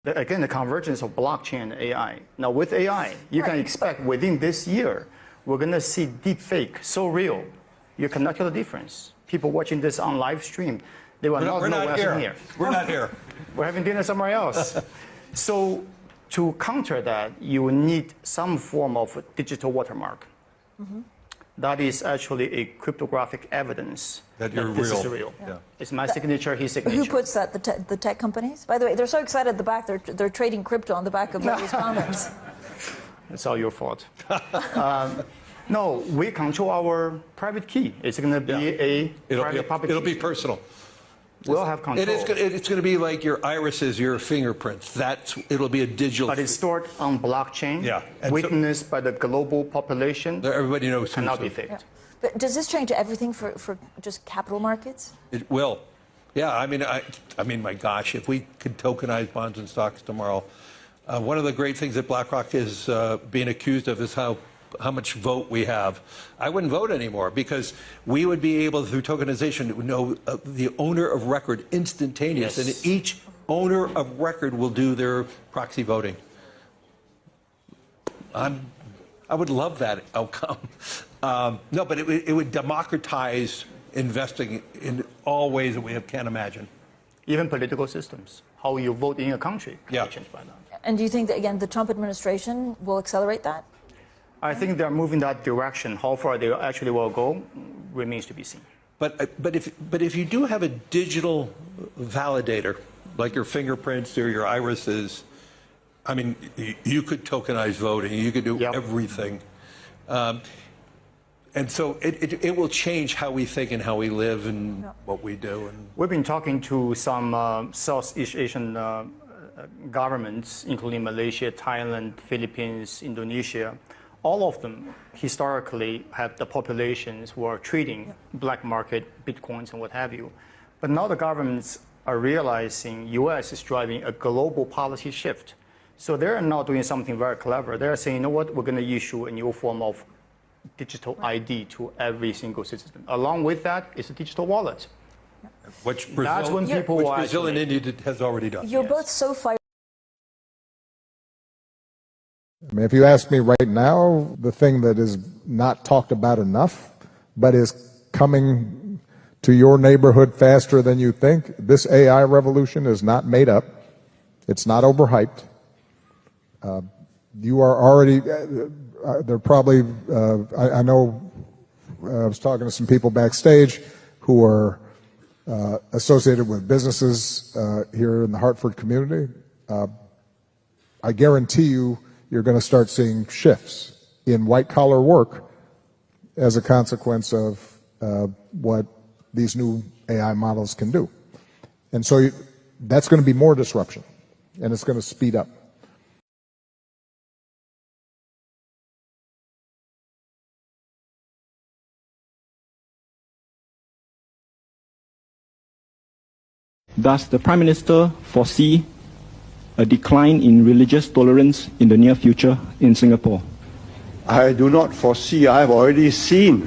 Again, the convergence of blockchain and AI. Now, with AI, you can expect within this year, we're going to see deepfake so real, you cannot tell the difference. People watching this on live stream, they will not know what's in here. We're not here. We're having dinner somewhere else. So to counter that, you need some form of digital watermark. That is actually a cryptographic evidence that you're this real. Is real. Yeah. It's my signature, his signature. Who puts that? The tech companies? By the way, they're so excited at the back. They're trading crypto on the back of these comments. It's all your fault. No, we control our private key. It's going to be It'll be personal. We'll have control. It's going to be like your irises, your fingerprints. It'll be a digital. But it's stored on blockchain. Yeah. Witnessed by the global population. Everybody knows. Cannot be faked. Yeah. But does this change everything for just capital markets? It will. Yeah. I mean, my gosh, if we could tokenize bonds and stocks tomorrow, one of the great things that BlackRock is being accused of is how much vote we have. I wouldn't vote anymore because we would be able, through tokenization, to know the owner of record instantaneous, and each owner of record will do their proxy voting. I would love that outcome. No, but it would democratize investing in all ways that we can't imagine. Even political systems, how you vote in a country can be changed by that. And do you think that, again, the Trump administration will accelerate that? I think they're moving that direction. How far they actually will go remains to be seen. But if you do have a digital validator, like your fingerprints or your irises, I mean, you could tokenize voting. You could do everything. And so it will change how we think and how we live and what we do. And we've been talking to some Southeast Asian governments, including Malaysia, Thailand, Philippines, Indonesia. All of them historically have the populations who are treating black market, bitcoins, and what have you. But now the governments are realizing U.S. is driving a global policy shift. So they're now doing something very clever. They're saying, you know what, we're going to issue a new form of digital ID to every single citizen. Along with that is a digital wallet. Which Brazil, Brazil and India has already done. You're both so fired. I mean, if you ask me right now, the thing that is not talked about enough, but is coming to your neighborhood faster than you think, this AI revolution is not made up. It's not overhyped. You are already, they're probably, I know I was talking to some people backstage who are associated with businesses here in the Hartford community. I guarantee you, you're going to start seeing shifts in white-collar work as a consequence of what these new AI models can do. And so that's going to be more disruption, and it's going to speed up. Does the Prime Minister foresee a decline in religious tolerance in the near future in Singapore? I do not foresee, I have already seen.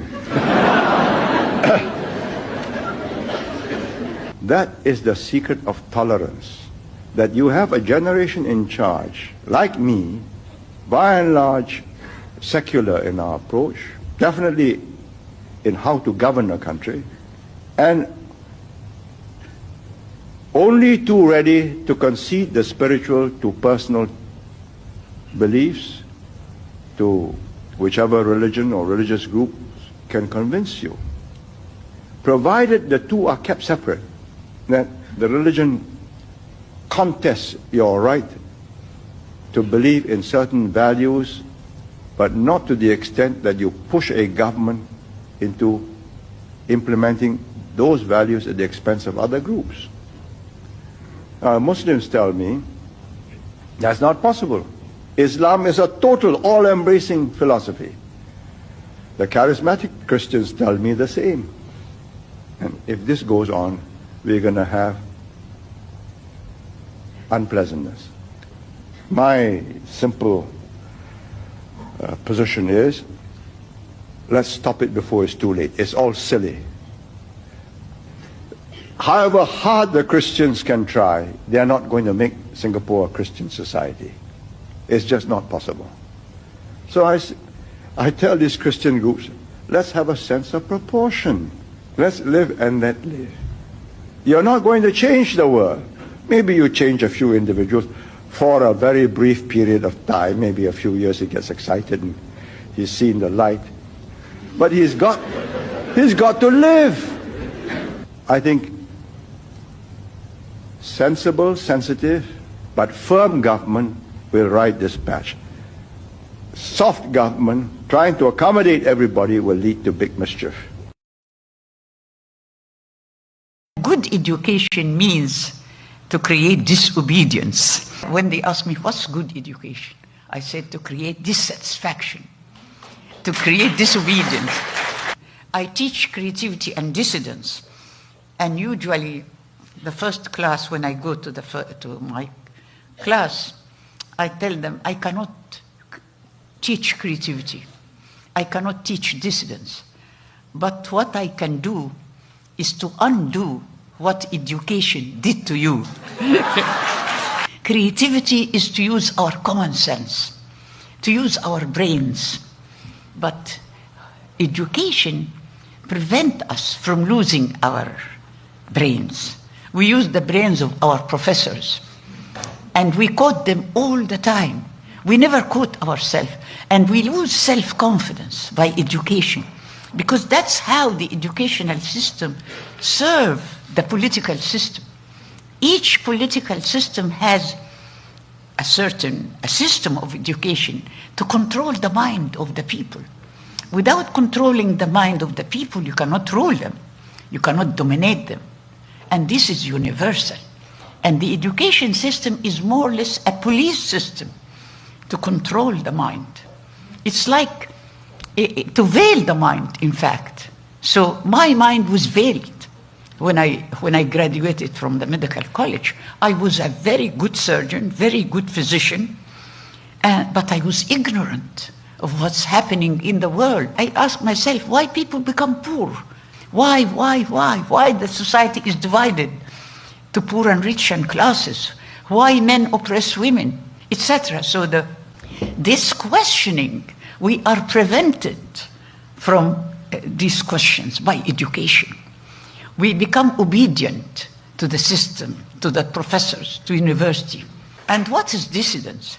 That is the secret of tolerance, that you have a generation in charge, like me, by and large secular in our approach, definitely in how to govern a country, and only too ready to concede the spiritual to personal beliefs, to whichever religion or religious group can convince you. Provided the two are kept separate, that the religion contests your right to believe in certain values, but not to the extent that you push a government into implementing those values at the expense of other groups. Muslims tell me that's not possible. Islam is a total, all-embracing philosophy. The charismatic Christians tell me the same. And if this goes on, we're going to have unpleasantness. My simple position is, let's stop it before it's too late. It's all silly. however hard the Christians can try, they are not going to make Singapore a Christian society. It's just not possible. So I tell these Christian groups, let's have a sense of proportion. Let's live and let live. You're not going to change the world. Maybe you change a few individuals for a very brief period of time, maybe a few years. He gets excited and he's seen the light. But he's got to live. I think sensible, sensitive, but firm government will ride this patch. Soft government, trying to accommodate everybody, will lead to big mischief. Good education means to create disobedience. When they ask me, what's good education? I said to create dissatisfaction, to create disobedience. I teach creativity and dissidence. And usually, the first class, when I go to my class, I tell them, I cannot teach creativity. I cannot teach dissidence. But what I can do is to undo what education did to you. Creativity is to use our common sense, to use our brains. But education prevents us from losing our brains. We use the brains of our professors, and we quote them all the time. We never quote ourselves, and we lose self-confidence by education, because that's how the educational system serves the political system. Each political system has a system of education to control the mind of the people. Without controlling the mind of the people, you cannot rule them, you cannot dominate them. And this is universal. And the education system is more or less a police system to control the mind. It's like to veil the mind, in fact. So my mind was veiled. When I graduated from the medical college, I was a very good surgeon, very good physician, but I was ignorant of what's happening in the world. I asked myself, why people become poor? Why the society is divided to poor and rich and classes? Why men oppress women, etc. So this questioning, we are prevented from these questions by education. We become obedient to the system, to the professors, to university. And what is dissidence?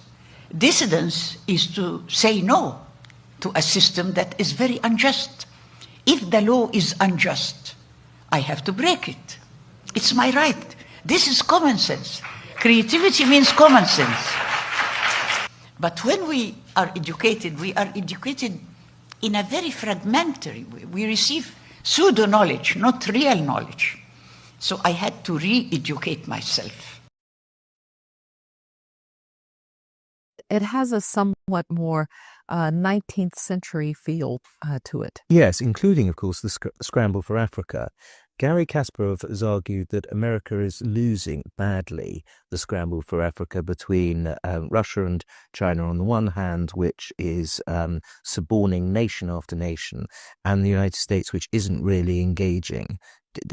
Dissidence is to say no to a system that is very unjust. If the law is unjust, I have to break it. It's my right. This is common sense. Creativity means common sense. But when we are educated in a very fragmentary way. We receive pseudo-knowledge, not real knowledge. So I had to re-educate myself. It has a somewhat more 19th century feel to it. Yes, including, of course, the scramble for Africa. Gary Kasparov has argued that America is losing badly the scramble for Africa between Russia and China on the one hand, which is suborning nation after nation, and the United States, which isn't really engaging.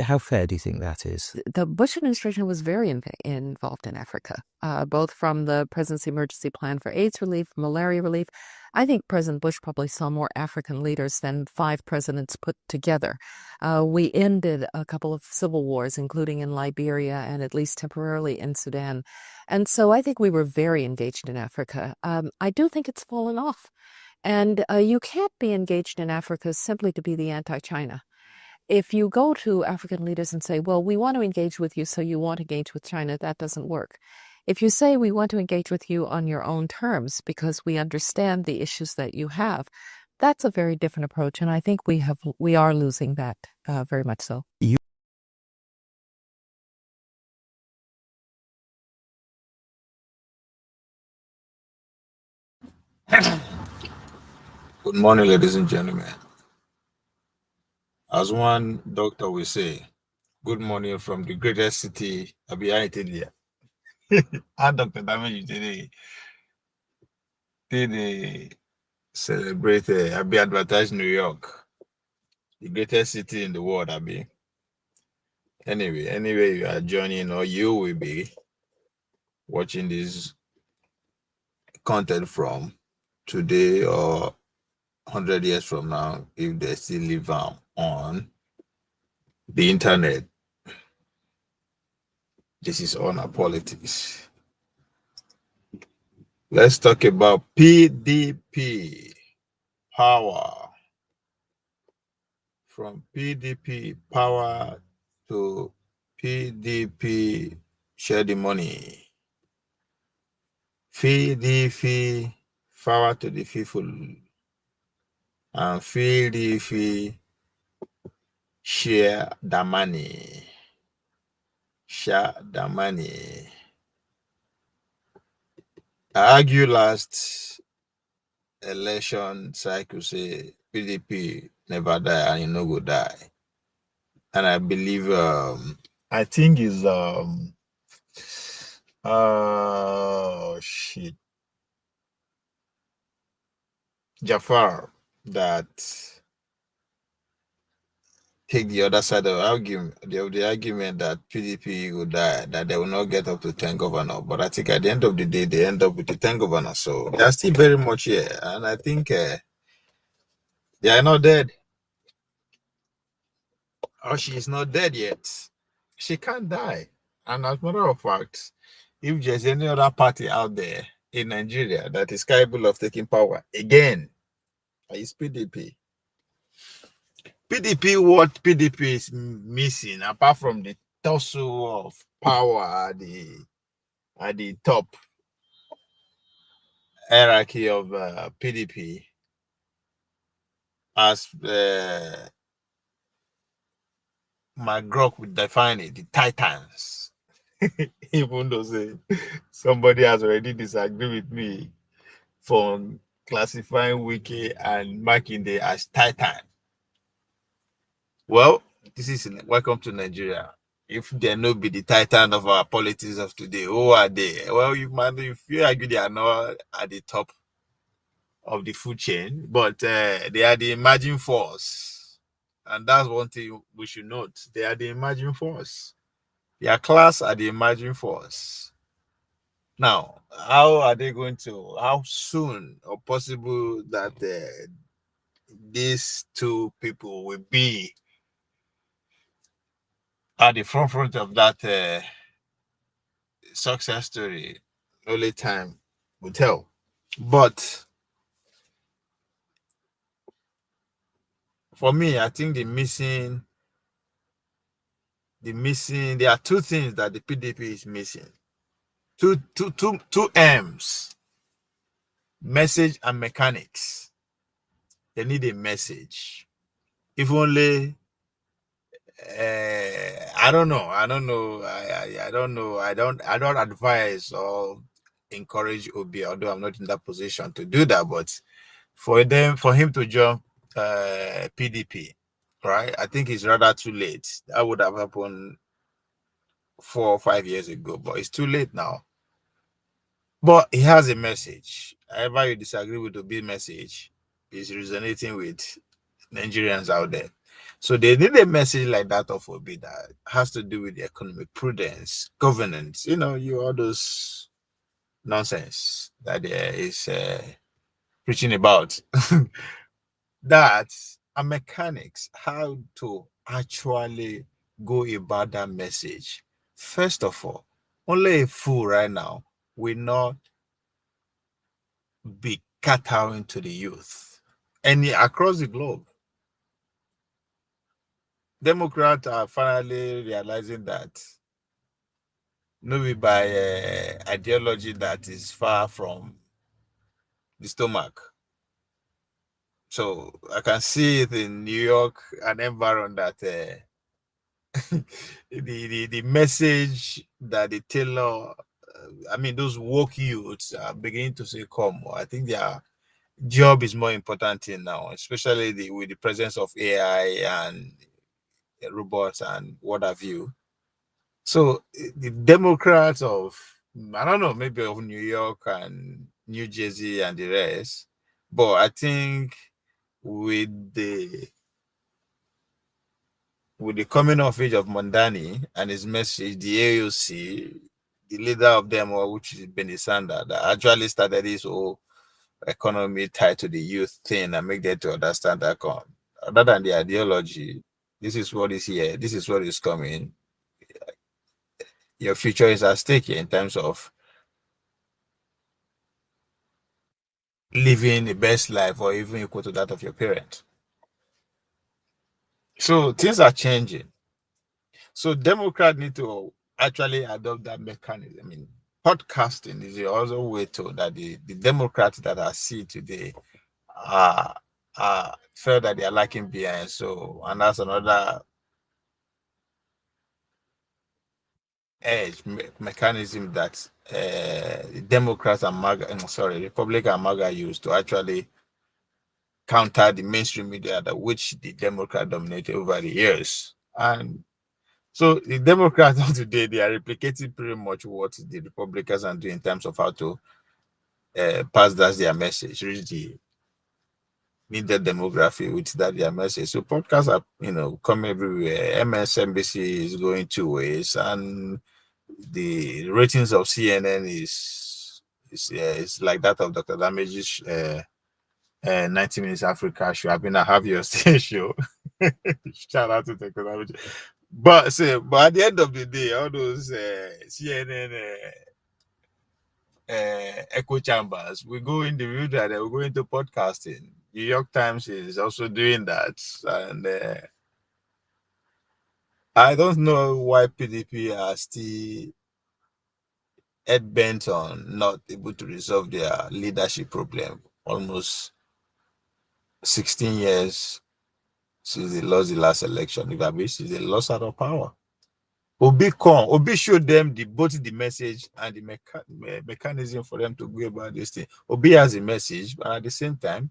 How fair do you think that is? The Bush administration was very involved in Africa, both from the President's Emergency Plan for AIDS relief, malaria relief. I think President Bush probably saw more African leaders than 5 presidents put together. We ended a couple of civil wars, including in Liberia and at least temporarily in Sudan. And so I think we were very engaged in Africa. I do think it's fallen off. And you can't be engaged in Africa simply to be the anti-China. If you go to African leaders and say, well, we want to engage with you, so you want to engage with China, that doesn't work. If you say we want to engage with you on your own terms because we understand the issues that you have, that's a very different approach. And I think we are losing that very much so. Good morning, ladies and gentlemen. As one doctor will say, good morning from the greatest city of India. And Dr. Damage today did celebrate advertised New York, the greatest city in the world, Anyway, you are joining or you will be watching this content from today or 100 years from now, if they still live on the internet, this is on our politics. Let's talk about PDP power. From PDP power to PDP share the money. Feed the fee, power to the people. And feed the fee, share the money. Share the money. I argue last election cycle say PDP never die and you no go die. And I believe I think is shit Jafar that take the other side of the argument, the argument that PDP will die, that they will not get up to 10 governor. But I think at the end of the day, they end up with the 10 governor. So they are still very much here. And I think they are not dead. Or she is not dead yet. She can't die. And as a matter of fact, if there's any other party out there in Nigeria that is capable of taking power again, it's PDP. What PDP is missing, apart from the tussle of power at the top hierarchy of PDP, as McGrock would define it, the Titans. Even though somebody has already disagreed with me for classifying Wike and Makinde as Titan. Well, this is welcome to Nigeria. If they no be the Titan of our politics of today, who are they? Well, if you argue they are not at the top of the food chain, but they are the emerging force. And that's one thing we should note. They are the emerging force. Their class are the emerging force. Now, how soon or possible that these two people will be at the front of that success story, only time will tell. But for me, I think there are two things that the PDP is missing. Two M's: message and mechanics. They need a message. If only I don't know. I don't know. I don't know. I don't advise or encourage Obi, although I'm not in that position to do that. But for him to jump PDP, right? I think it's rather too late. That would have happened 4 or 5 years ago, but it's too late now. But he has a message. However you disagree with Obi's message, is resonating with Nigerians out there. So they need a message like that of Obi that has to do with the economic prudence, governance, all those nonsense that there is preaching about. That and mechanics, how to actually go about that message. First of all, only a fool right now will not be catering to the youth. And across the globe, Democrats are finally realizing that maybe by ideology that is far from the stomach. So I can see it in New York, an environment that the message that the tailor, those woke youths are beginning to say, come, I think their job is more important in now, especially with the presence of AI and robots and what have you. So the Democrats of, I don't know, maybe of New York and New Jersey and the rest, but I think with the with the coming of age of Mondani and his message, the AOC, the leader of them, which is Benny Sanders, that actually started this whole economy tied to the youth thing and make them to understand that other than the ideology, this is what is here, this is what is coming. Your future is at stake here in terms of living the best life or even equal to that of your parents. So things are changing. So Democrats need to actually adopt that mechanism. I mean, podcasting is also a way to that the Democrats that I see today are feel that they are lacking behind. So, and that's another edge mechanism that Democrats and Republican and MAGA use to actually counter the mainstream media that which the Democrat dominated over the years. And so the Democrats of today, they are replicating pretty much what the Republicans are doing in terms of how to pass that their message, reach the needed demography with that their message. So podcasts are, coming everywhere. MSNBC is going two ways, and the ratings of CNN is like that of Dr. Damage's 90 Minutes Africa show. I mean, I have your show. Shout out to Dr. Damage. But at the end of the day, all those CNN echo chambers, we go in the that we go into podcasting. New York Times is also doing that, and I don't know why PDP are still head bent on not able to resolve their leadership problem. Almost 16 years since they lost the last election. If I miss, they lost out of power. Obi showed them both the message and the mechanism for them to go about this thing. Obi has a message, but at the same time,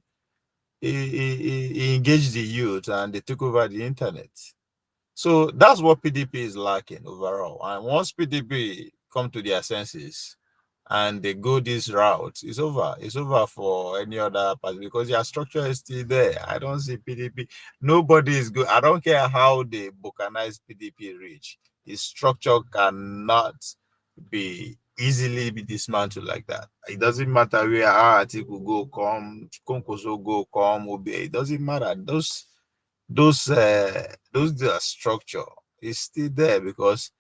he engaged the youth and they took over the internet. So that's what PDP is lacking overall. And once PDP come to their senses and they go this route, it's over. It's over for any other party because their structure is still there. I don't see PDP. Nobody is good. I don't care how they balkanize PDP reach. Its structure cannot be easily be dismantled like that. It doesn't matter where Atiku go, come, Konkoso go, come, obey. It doesn't matter. Those their structure is still there because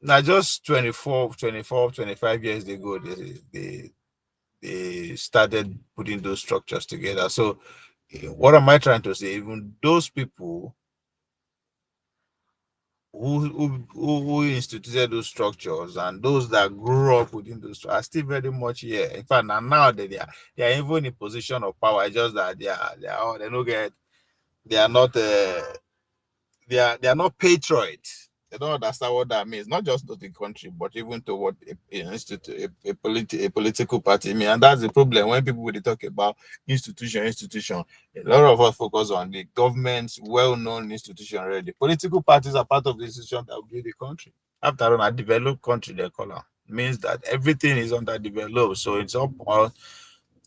now just 25 years ago they started putting those structures together. So what am I trying to say? Even those people who instituted those structures and those that grew up within those are still very much here. In fact, now they are even in position of power. It's just that they are not they are not patriots. They don't understand what that means, not just to the country, but even to what a political party means. And that's the problem when people will talk about institution. A lot of us focus on the government's well-known institution already. Political parties are part of the institution that will build the country. After all, a developed country, they call it, means that everything is underdeveloped. So it's up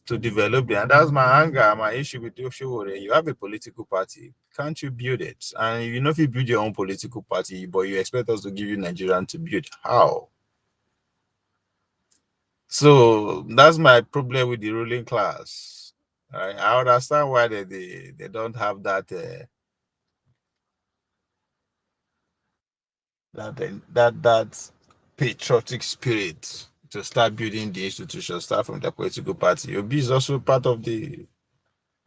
to develop it. And that's my anger, my issue with Yoshihore. You have a political party. Can't you build it? And if you build your own political party, but you expect us to give you Nigerian to build, how? So that's my problem with the ruling class. Right? I understand why they don't have that that patriotic spirit to start building the institution, start from the political party. Obi is also part of the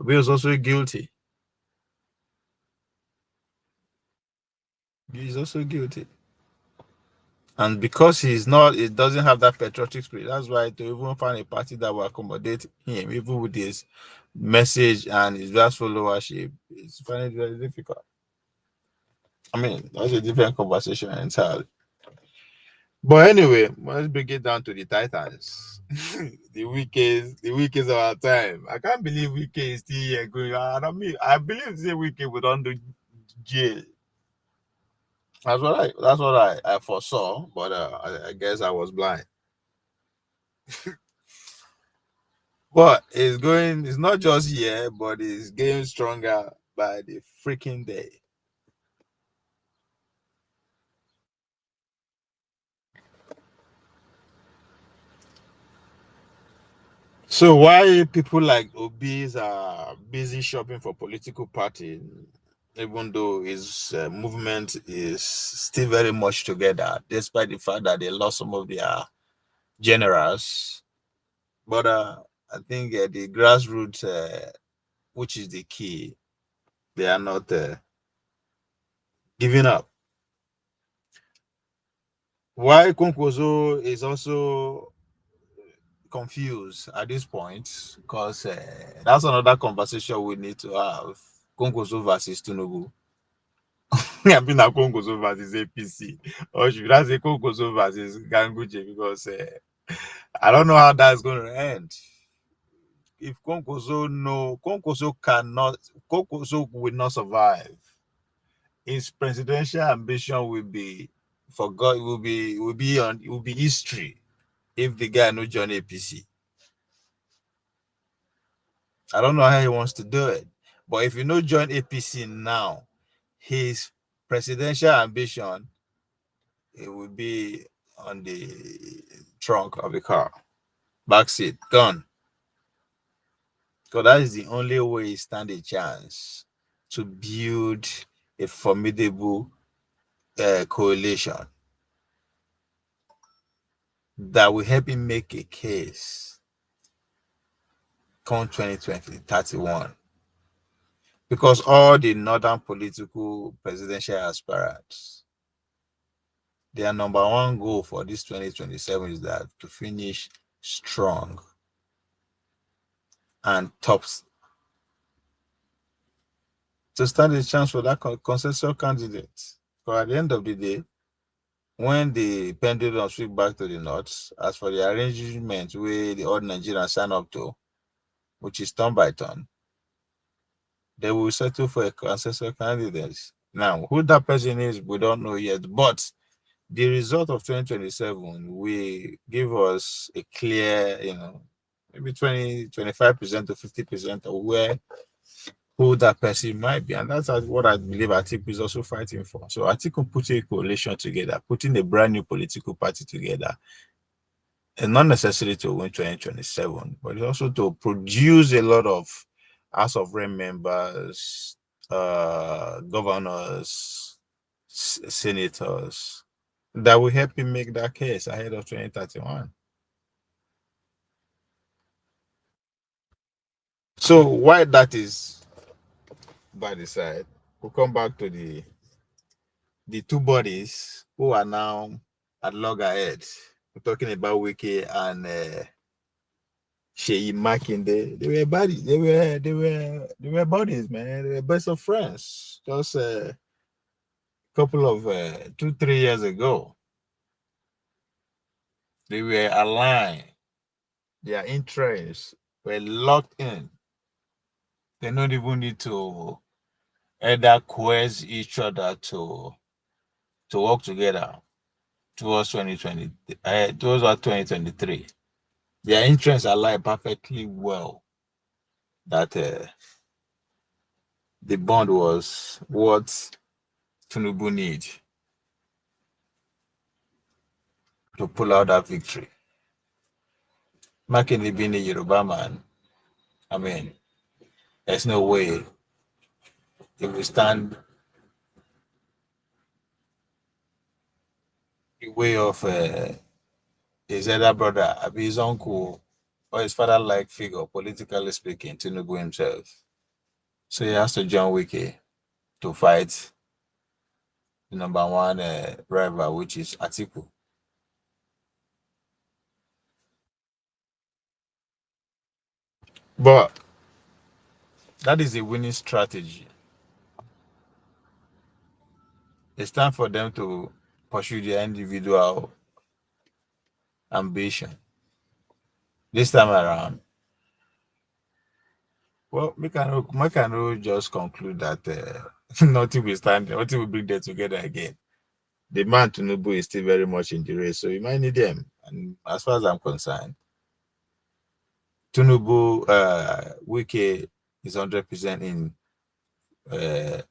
Obi is also guilty. He is also guilty. And because it doesn't have that patriotic spirit, that's why to even find a party that will accommodate him, even with his message and his vast followership, it's finding it very difficult. I mean, that's a different conversation entirely. But anyway, let's bring it down to the Titans. the weakest of our time. I can't believe Wike is still here going. I believe the Wike would under jail. That's what I foresaw, but I guess I was blind. But it's not just here, but it's getting stronger by the freaking day. So why people like Obi's are busy shopping for political party, even though his movement is still very much together, despite the fact that they lost some of their generals. But I think the grassroots, which is the key, they are not giving up. Why Konkozo is also confused at this point, because that's another conversation we need to have. Konkozo versus Tinubu. I mean, Konkozo versus APC, or should I say Konkozo versus Ganguje? Because I don't know how that's going to end. If Konkozo will not survive. His presidential ambition will be forgot. Will be history if the guy no join APC. I don't know how he wants to do it, but if you no join APC now, his presidential ambition, it will be on the trunk of the car, backseat, gone. Because that is the only way he stand a chance to build a formidable coalition that will help him make a case come 2020, 31. Because all the northern political presidential aspirants, their number one goal for this 2027 is that to finish strong and tops, to stand a chance for that consensus candidate. Because at the end of the day, when the pendulum swing back to the north, as for the arrangement where the old Nigerians sign up to, which is turn by turn, they will settle for a consensus candidate. Now, who that person is, we don't know yet, but the result of 2027 will give us a clear, maybe 25% to 50% of who that person might be. And that's what I believe Atiku is also fighting for. So Atiku put a coalition together, putting a brand new political party together, and not necessarily to win 2027, but also to produce a lot of House of Rep members, governors, senators that will help him make that case ahead of 2031. So why that is by the side, we'll come back to the two bodies who are now at loggerheads. We're talking about Wike and Seyi Makinde. They were buddies. They were buddies, man. They were best of friends. Just a couple of 2-3 years ago, they were aligned. Their interests were locked in. They don't even need to either coerce each other to work together towards 2020, towards 2023. Their interests align perfectly well. That the bond was what Tinubu need to pull out that victory. Makinde being a Yoruba man, I mean, there's no way he will stand the way of his elder brother, his uncle, or his father-like figure, politically speaking, Tinubu himself. So he has to join Wike to fight the number one rival, which is Atiku. But that is a winning strategy. It's time for them to pursue their individual ambition. This time around, well, we can just conclude that nothing will stand, nothing will bring them together again. The man Tinubu is still very much in the race, so you might need them. And as far as I'm concerned, Tinubu, Wike is 100% in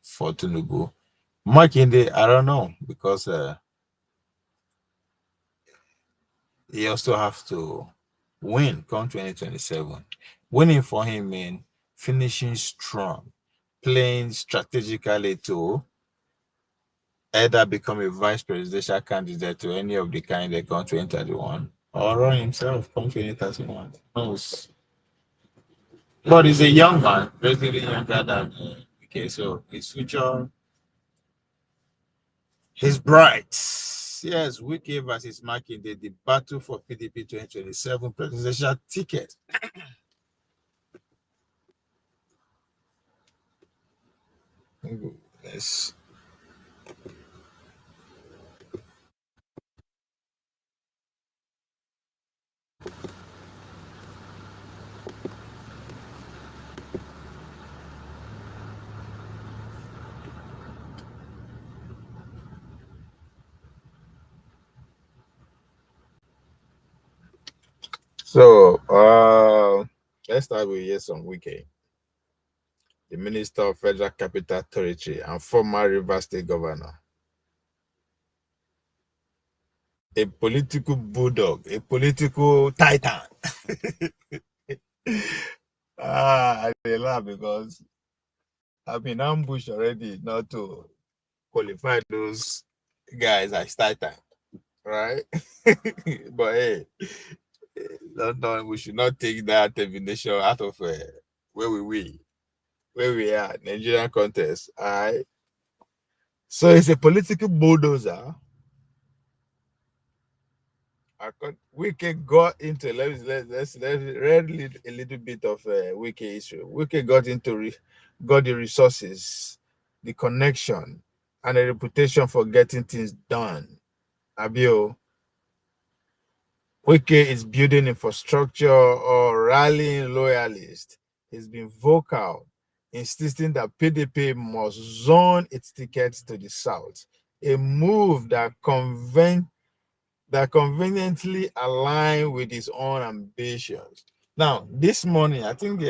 for Tinubu. Makinde, I don't know, because he also have to win come 2027. Winning for him means finishing strong, playing strategically to either become a vice presidential candidate to any of the candidate come 2031 or run himself come 2031. Knows. But he's a young man, relatively younger than okay, so his future is bright. Yes, Wike versus Makinde, the battle for PDP 2027 presidential ticket. Yes. So let's start with Nyesom Wike, the Minister of Federal Capital Territory and former Rivers State Governor. A political bulldog, a political titan. I laugh because I've been ambushed already not to qualify those guys as titan, right? But hey, London, we should not take that definition out of where we are, Nigerian contest. All right. So it's a political bulldozer. Wike got into let's read a little bit of Wike history. Wike got the resources, the connection, and a reputation for getting things done. Abio, Wike is building infrastructure or rallying loyalists. He's been vocal, insisting that PDP must zone its tickets to the south, a move that conveniently align with his own ambitions. Now, this morning, I think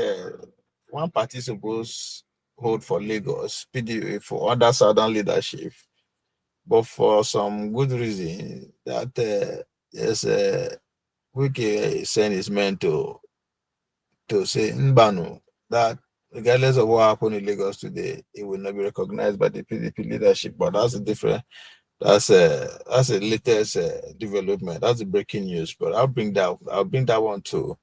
one party supposed hold for Lagos, PDP for other southern leadership, but for some good reason that yes, Wike sent his men to say Nbanu that regardless of what happened in Lagos today, it will not be recognized by the PDP leadership. But that's a different. That's a latest development. That's the breaking news. But I'll bring that one too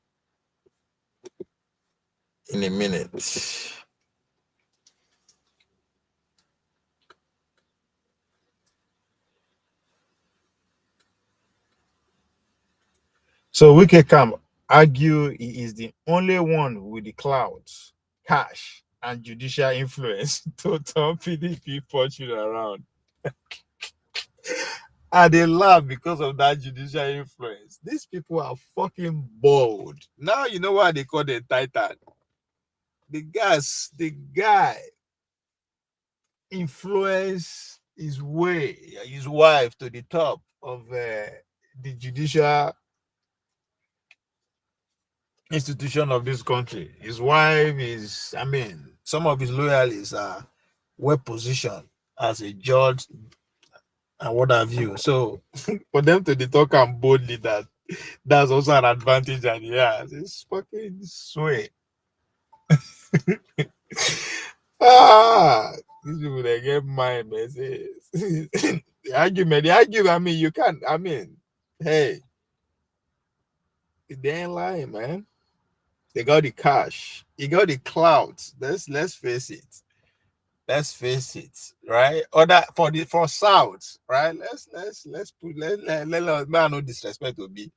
in a minute. So Wike can argue he is the only one with the clouds, cash, and judicial influence to turn PDP fortune around. And they laugh because of that judicial influence. These people are fucking bold. Now you know why they call them Titan. The guy influence his wife to the top of the judicial institution of this country. His wife is, I mean, some of his loyalists are well positioned as a judge and what have you. So for them to talk and boldly that's also an advantage, and yeah, it's fucking sweet. These people they get mind, man. The argument, I mean, you can't. I mean, hey, they ain't lying, man. They got the cash. You got the clouds. Let's face it. Let's face it, right? Or that for South, right? Let's put let man no disrespect Obi,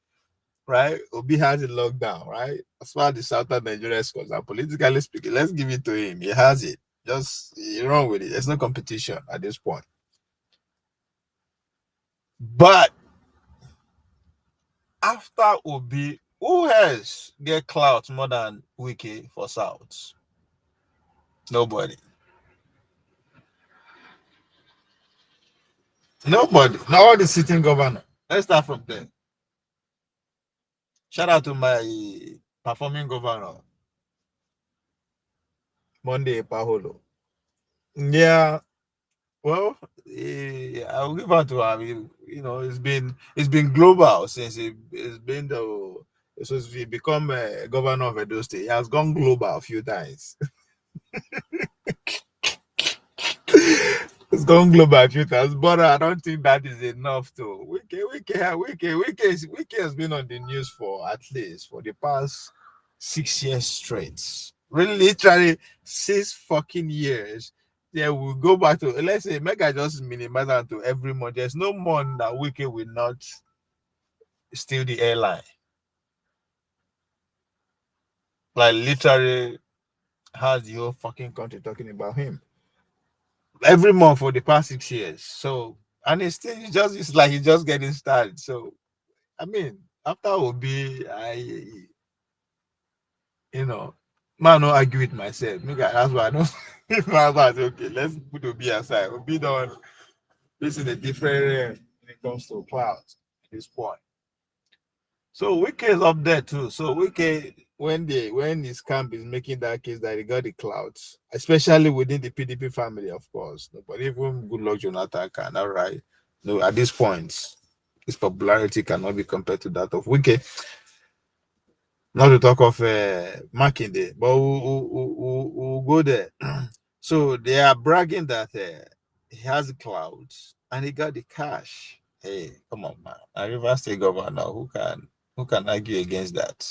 right? Obi has a lockdown, right? As far as the Southern Nigeria is concerned, politically speaking, let's give it to him. He has it. Just you run with it. There's no competition at this point. But after Obi, who else get clout more than Wike for South? Nobody. Nobody. Not all the sitting governor. Let's start from there. Shout out to my performing governor, Monday Paholo. Yeah, well, I'll give out to him. You know, it's been global since it's been the So he become governor of Edo State. He has gone global a few times. It's gone global a few times, but I don't think that is enough to Wike has been on the news for at least for the past 6 years straight. Really, literally 6 fucking years. Yeah, we'll go back to let's say Mega just minimize that to every month. There's no month that Wike will not steal the airline. Like literally has the whole fucking country talking about him every month for the past 6 years. So and it's like he's just getting started. So I mean, after Obi, man, no argue with myself. That's why I don't. If my husband okay, let's put Obi aside. Obi don't. This is a different realm when it comes to clouds at this point. So Wike is up there too. So Wike, when his camp is making that case that he got the clouds, especially within the PDP family, of course. But even good luck Jonathan can, all right. No, at this point, his popularity cannot be compared to that of Wike. Not to talk of Makinde, but we'll go there. So they are bragging that he has the clouds and he got the cash. Hey, come on, man! A River State governor, who can argue against that,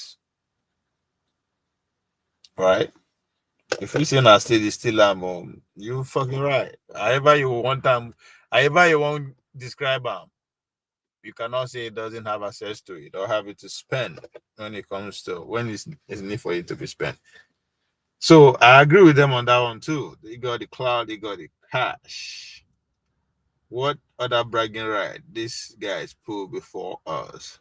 right? If you say na state is still you fucking right. However you want them, however you want describe them, you cannot say it doesn't have access to it or have it to spend when it comes to when it's need for it to be spent. So I agree with them on that one too. They got the cloud, they got the cash. What other bragging right these guys pull before us?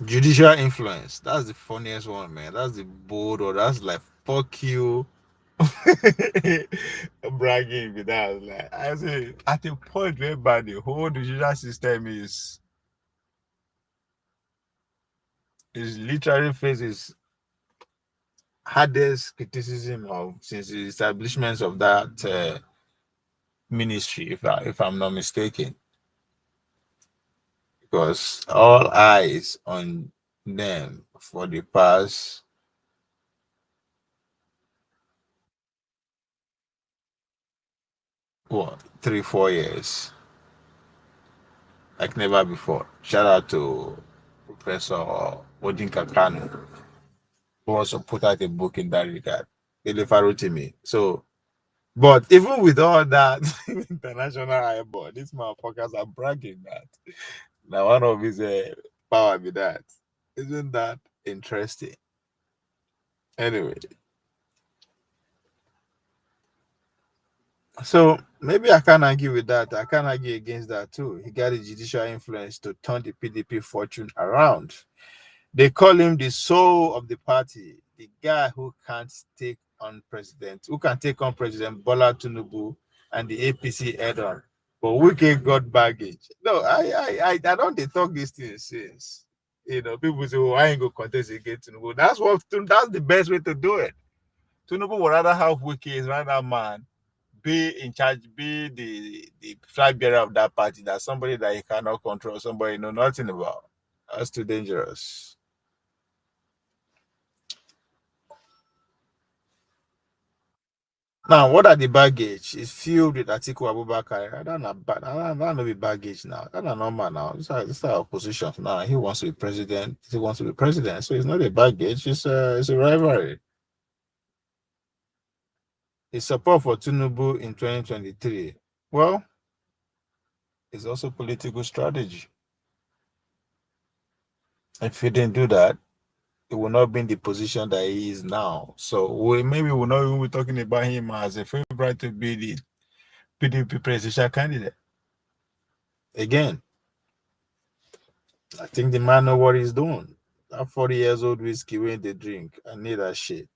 Judicial influence. That's the funniest one, man. That's the bold or that's like fuck you. Bragging with that. Like I say at a point whereby the whole judicial system is literally faces hardest criticism of since the establishment of that ministry, if I'm not mistaken, because all eyes on them for the past 3-4 years, like never before. Shout out to Professor Odin Kakanu, who also put out a book in that regard. Me. So, but even with all that international eyeball, these motherfuckers are bragging that now one of his power be that. Isn't that interesting? Anyway, so maybe I can't argue with that. I can't argue against that too. He got the judicial influence to turn the PDP fortune around. They call him the soul of the party, the guy who can't take on President Bola Tinubu and the APC head on. But Wike got baggage. No, I don't they talk these things since. People say, "Oh, I ain't gonna contest against Tinubu." That's the best way to do it. Tinubu would rather have Wike as rather man be in charge, be the flag bearer of that party, than somebody that he cannot control, somebody you know nothing about. That's too dangerous. Now, what are the baggage? It's filled with Atiku Abubakar. I don't know, but I don't know the baggage now. That's not normal now. This is our position now. He wants to be president. He wants to be president. So it's not a baggage. It's a rivalry. His support for Tinubu in 2023. Well, it's also political strategy. If he didn't do that, he will not be in the position that he is now. So maybe we'll not even be talking about him as a favorite to be the PDP presidential candidate. Again, I think the man know what he's doing. That 40 years old whiskey when they drink, I need that shit.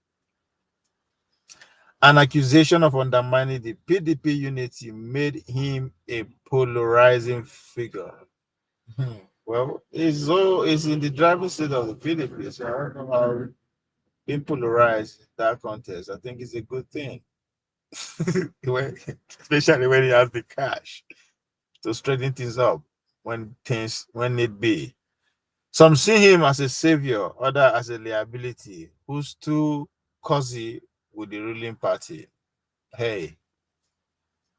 An accusation of undermining the PDP unity made him a polarizing figure. Well, it's in the driving seat of the PDP, so I don't know how being polarized in that contest. I think it's a good thing. Especially when he has the cash to straighten things up when need be. Some see him as a savior, other as a liability, who's too cozy with the ruling party. Hey,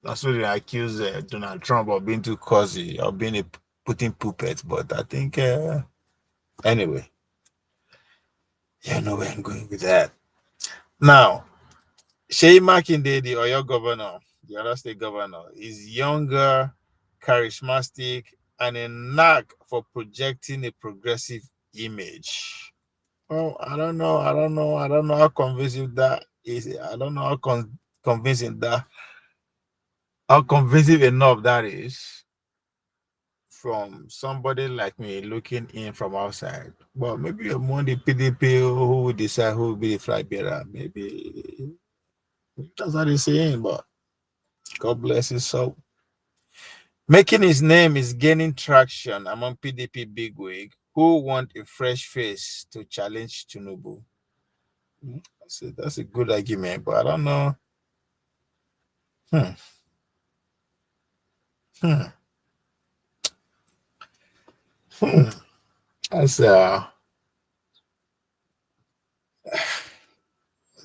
that's what they accuse Donald Trump of being too cozy or being a Putin puppet. But I think, anyway, you know where I'm going with that. Now, Seyi Makinde, the Oyo governor, the other state governor, is younger, charismatic, and a knack for projecting a progressive image. Well, I don't know how convincing that is. I don't know convincing that, how convincing enough that is from somebody like me looking in from outside. Well, maybe among the PDP who will decide who will be the flag bearer. Maybe that's what they're saying, but God bless his soul. Making his name is gaining traction among PDP bigwig who want a fresh face to challenge Tinubu. That's a good argument, but I don't know. Hmm. Hmm. Hmm. That's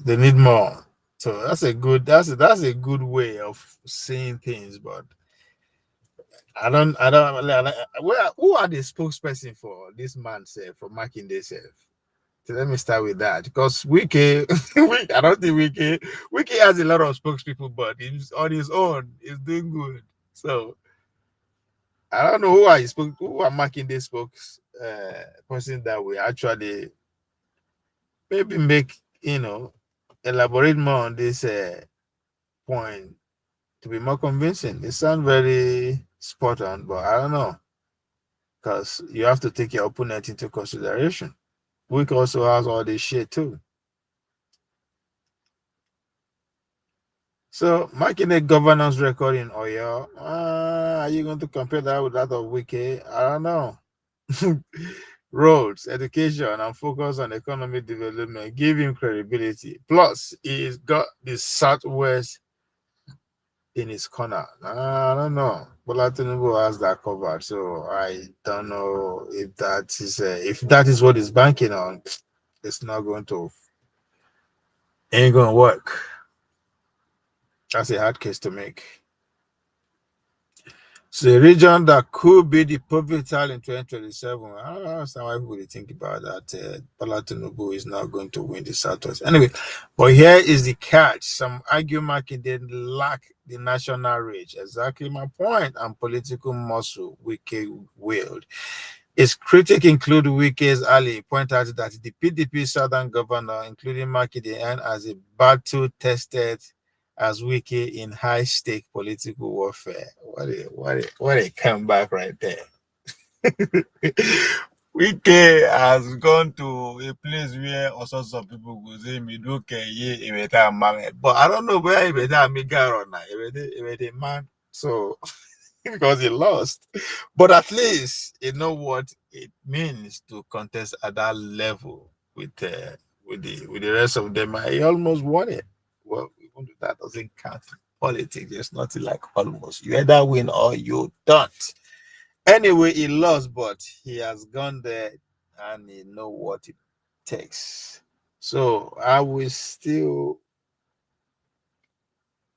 they need more. So that's a good way of seeing things, but who are the spokesperson for this man say for Makinde self? So let me start with that because Wike, I don't think Wike has a lot of spokespeople, but he's on his own, he's doing good. So I don't know who are Makinde spokes person that we actually maybe make elaborate more on this point to be more convincing. It sounds very spot on, but I don't know because you have to take your opponent into consideration. Wick also has all this shit too. So, marking a governance record in Oyo, are you going to compare that with that of Wiki? I don't know. Roads, education, and focus on economic development give him credibility. Plus, he's got the Southwest in his corner. I don't know. Bola Tinubu has that covered, so I don't know if that is what he's banking on. It's not going to ain't going to work. That's a hard case to make. So a region that could be the pivotal in 2027. I don't understand why people think about that. Bola Tinubu is not going to win the Southwest. Anyway, but here is the catch. Some argue Makinde lack the national reach. Exactly my point. And political muscle Wike wield. Its critics include Wike's ally point out that the PDP southern governor, including Makinde, and as a battle-tested as Wike in high-stake political warfare. What a comeback right there. Wike has gone to a place where all sorts of people go say, but I don't know where or not. Man. So because he lost. But at least you know what it means to contest at that level with the rest of them. He almost won it. Well, even though that doesn't count in politics. There's nothing like almost. You either win or you don't. Anyway, he lost, but he has gone there and he know what it takes. So I will still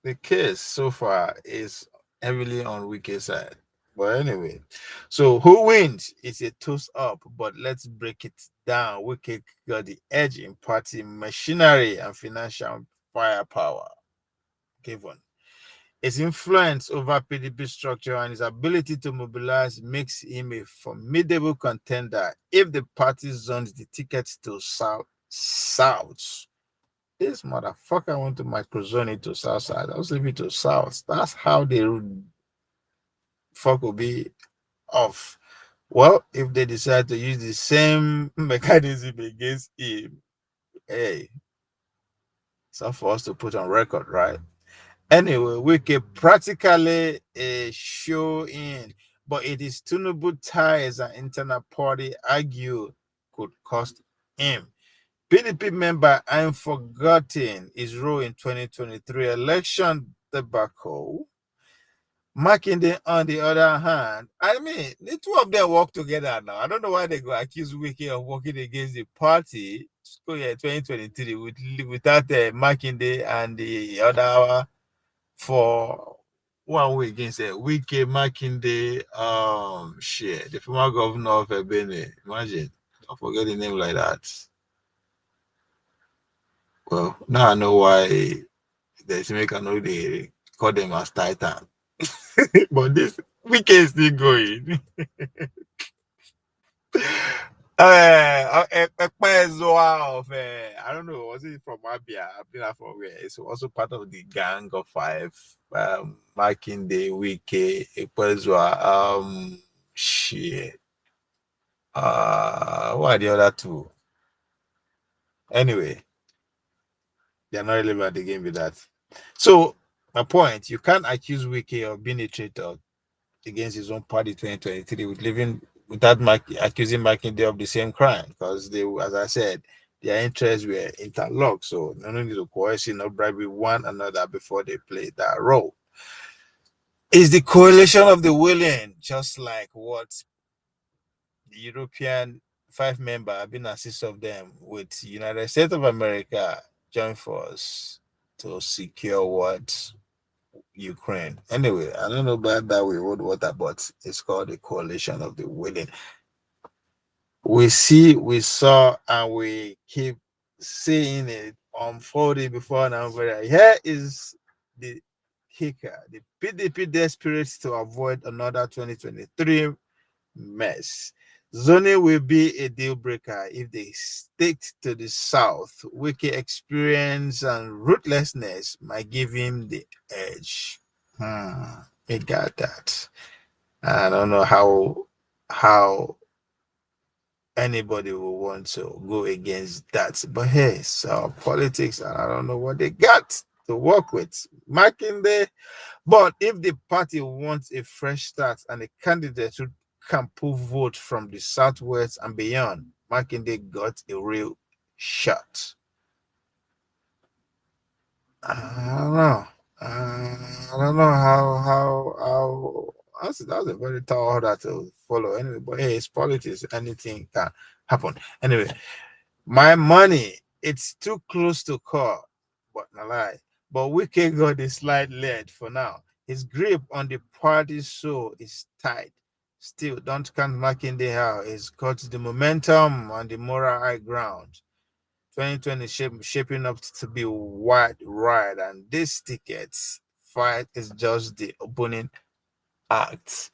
the case so far is heavily on Wike's side. But anyway, so who wins? It's a toss up, but let's break it down. Wike got the edge in party machinery and financial firepower. Given his influence over PDP structure and his ability to mobilize makes him a formidable contender if the party zones the tickets to South. This motherfucker want to microzone it to South side. I was leaving to South. That's how the fuck will be off. Well, if they decide to use the same mechanism against him, hey, it's not for us to put on record, right? Anyway, we can practically a show in, but it is Tinubu ties and internal party argue could cost him. PDP member I'm forgotten his role in 2023 election debacle. Makinde, on the other hand, I mean, the two of them work together now. I don't know why they go accuse Wike of working against the party. So yeah, 2023 without Makinde and the other for 1 week against Wike, Makinde, shit, the former governor of Benue. Imagine, don't forget the name like that. Well, now I know why the make know they call them as Titan. But this weekend is still going. I don't know, was it from Abia? I've been from where? It's also part of the gang of five. Makinde, Wike, Ekpezua, shit. What are the other two? Anyway, they're not relevant again with that. So my point, you can't accuse Wike of being a traitor against his own party 2023 with living without accusing Makinde of the same crime, because they, as I said, their interests were interlocked. So no need to coerce or bribe with one another before they play that role. Is the coalition of the willing, just like what the European 5 member, I've been assist of them with United States of America join force to secure what Ukraine. Anyway, I don't know about that we would water, but it's called the coalition of the willing. We see, we saw, and we keep seeing it unfolding before now. Here is the kicker: the PDP desperate to avoid another 2023 mess. Zoning will be a deal breaker if they stick to the south. Wiki experience and ruthlessness might give him the edge. He got that. I don't know how anybody will want to go against that. But hey, so politics, and I don't know what they got to work with. Makinde. But if the party wants a fresh start and a candidate who can pull votes from the southwest and beyond, Makinde got a real shot. I don't know. I don't know how that's a very tall order to follow anyway. But hey, it's politics. Anything can happen. Anyway, my money, it's too close to call, but not lie. But Wike got a slight lead for now. His grip on the party soul is tight. Still, don't count Makinde how he's got the momentum on the moral high ground. 2020 shaping up to be a wide ride, and this tickets fight is just the opening act.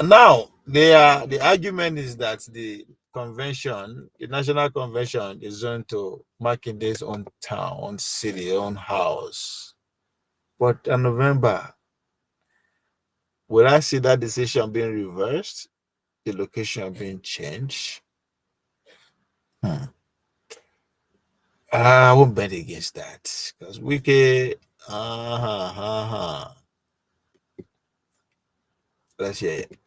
Now, the argument is that the convention, the national convention, is going to Makinde's own town, own city, own house. But in November, will I see that decision being reversed? The location being changed? I won't bet against that because Wike, let's hear it.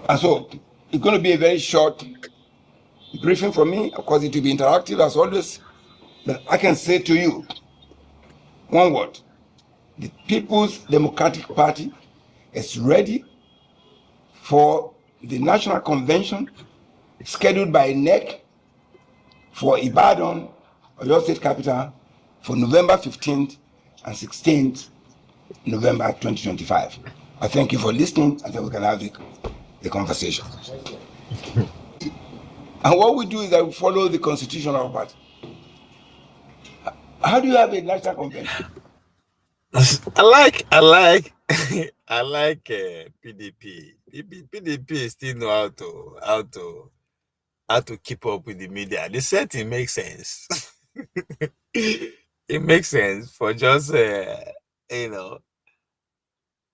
And so it's going to be a very short briefing from me. Of course, it will be interactive as always. But I can say to you one word: the People's Democratic Party is ready for the National Convention scheduled by NEC for Ibadan, Oyo State Capital, for November 15th and 16th, November 2025. I thank you for listening, and then we can have the conversation. And what we do is that we follow the constitution of our party. How do you have a national convention? I like I like PDP. PDP still know how to keep up with the media. The setting makes sense. It makes sense for just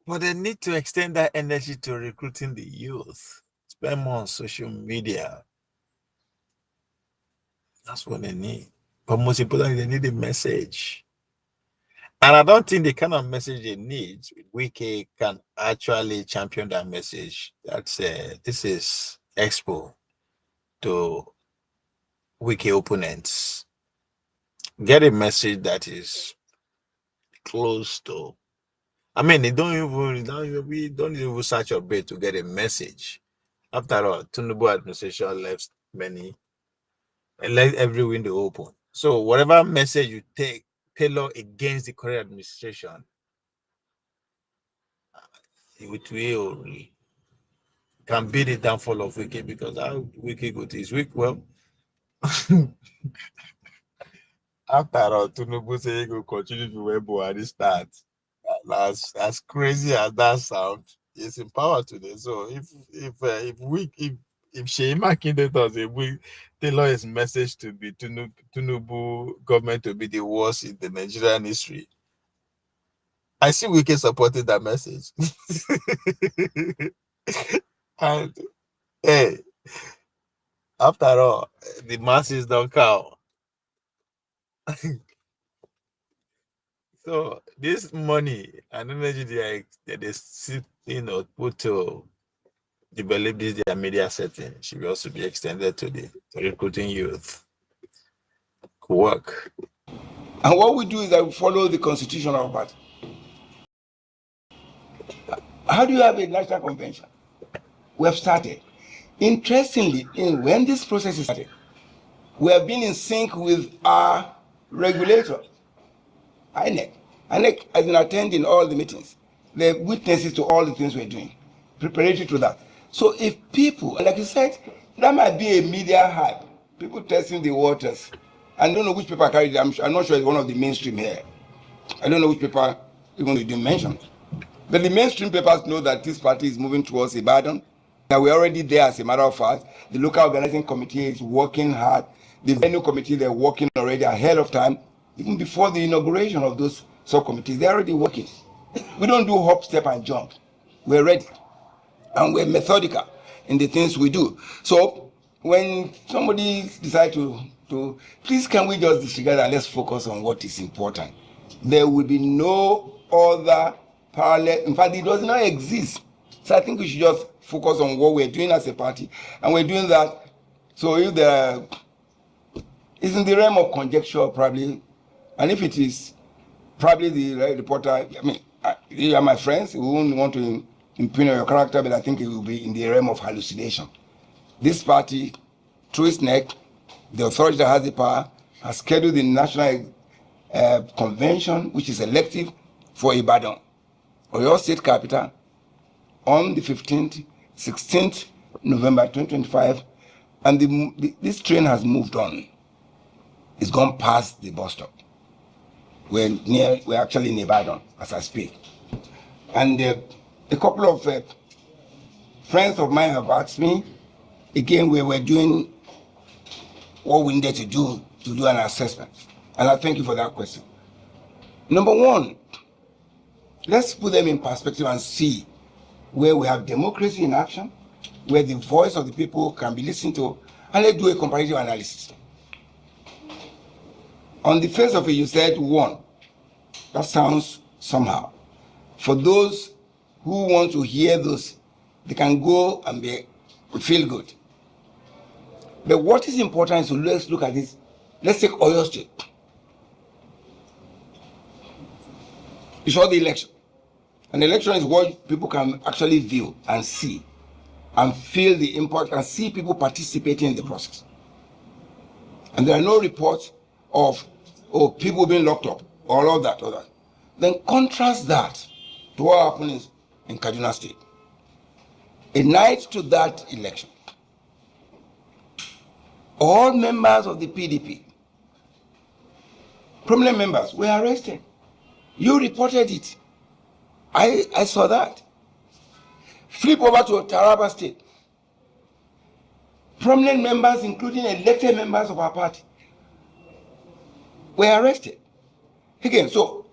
but they need to extend that energy to recruiting the youth. Spend more on social media. That's what they need. But most importantly, they need a message. And I don't think the kind of message they need, Wike can actually champion that message. This is expo to Wike opponents get a message that is close to. I mean, we don't even search your brain to get a message. After all, Tinubu administration left many and let every window open. So whatever message you take, tailor against the current administration, it will can be the downfall of Wike, because how Wike go to his weak. Well, after all, Tinubu say he will continue to wear Buhari start. As crazy as that sounds, he's in power today. So if Seyi Makinde does a week, tailor his message to be Tinubu government to be the worst in the Nigerian history, I see Wike supporting that message. And hey, after all, the masses don't count. So this money and energy they sit, put to develop this their media setting should also be extended to the recruiting youth. Could work. And what we do is that we follow the constitution of party. How do you have a national convention? We have started. Interestingly, when this process is started, we have been in sync with our regulator, INEC. INEC has been attending all the meetings. They're witnesses to all the things we're doing, preparatory to that. So if people, like you said, that might be a media hype, people testing the waters. I don't know which paper carried it. I'm not sure it's one of the mainstream here. I don't know which paper even you didn't mention. But the mainstream papers know that this party is moving towards Ibadan. That we're already there, as a matter of fact. The local organizing committee is working hard. The venue committee, they're working already ahead of time. Even before the inauguration of those subcommittees, they're already working. We don't do hop, step, and jump. We're ready. And we're methodical in the things we do. So when somebody decides to please, can we just disregard and let's focus on what is important? There will be no other parallel. In fact, it does not exist. So I think we should just focus on what we're doing as a party. And we're doing that. So if it's in the realm of conjecture, probably, and if it is, probably the reporter, I mean, you are my friends, we won't want to impugn your character, but I think it will be in the realm of hallucination. This party, through its neck, the authority that has the power, has scheduled the national convention, which is elective, for Ibadan, or your state capital, on the 15th, 16th November 2025, and this train has moved on. It's gone past the bus stop. We're actually in Ibadan as I speak. And a couple of friends of mine have asked me, again, we were doing what we needed to do an assessment. And I thank you for that question. Number one, let's put them in perspective and see where we have democracy in action, where the voice of the people can be listened to, and let's do a comparative analysis. On the face of it, you said one. That sounds somehow. For those who want to hear those, they can go and feel good. But what is important is to let's look at this. Let's take Oyo State. You saw the election. An election is what people can actually view and see and feel the impact and see people participating in the process. And there are no reports of people being locked up or all that. Then contrast that to what happened in Kaduna State. A night to that election, all members of the PDP, prominent members, were arrested. You reported it. I saw that. Flip over to Taraba State. Prominent members, including elected members of our party, were arrested. Again, so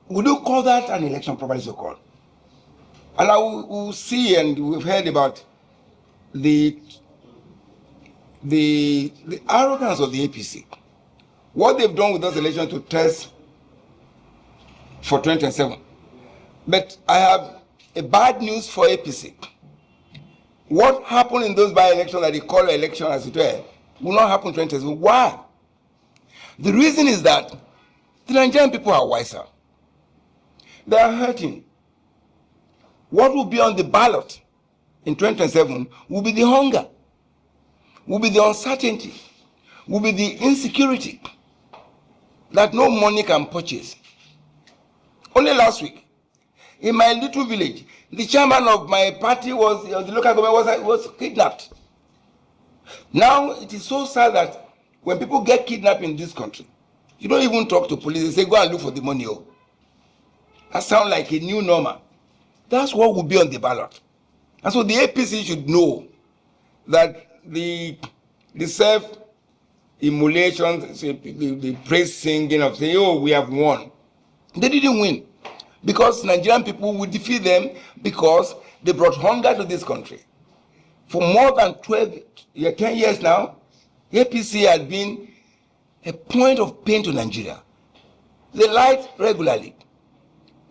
we don't call that an election properly so called. And I will see, and we've heard about the arrogance of the APC. What they've done with those elections to test for 2027. But I have a bad news for APC. What happened in those by-elections that they call election as it were Will not happen in 2027. Why? The reason is that the Nigerian people are wiser. They are hurting. What will be on the ballot in 2027 will be the hunger, will be the uncertainty, will be the insecurity that no money can purchase. Only last week, in my little village, the chairman of my party was, the local government was kidnapped. Now, it is so sad that when people get kidnapped in this country, you don't even talk to police. They say, go and look for the money. Oh. That sounds like a new normal. That's what will be on the ballot. And so the APC should know that the self-immolation, the praise singing of saying, oh, we have won. They didn't win. Because Nigerian people will defeat them because they brought hunger to this country. For more than 10 years now, APC has been a point of pain to Nigeria. They lied regularly.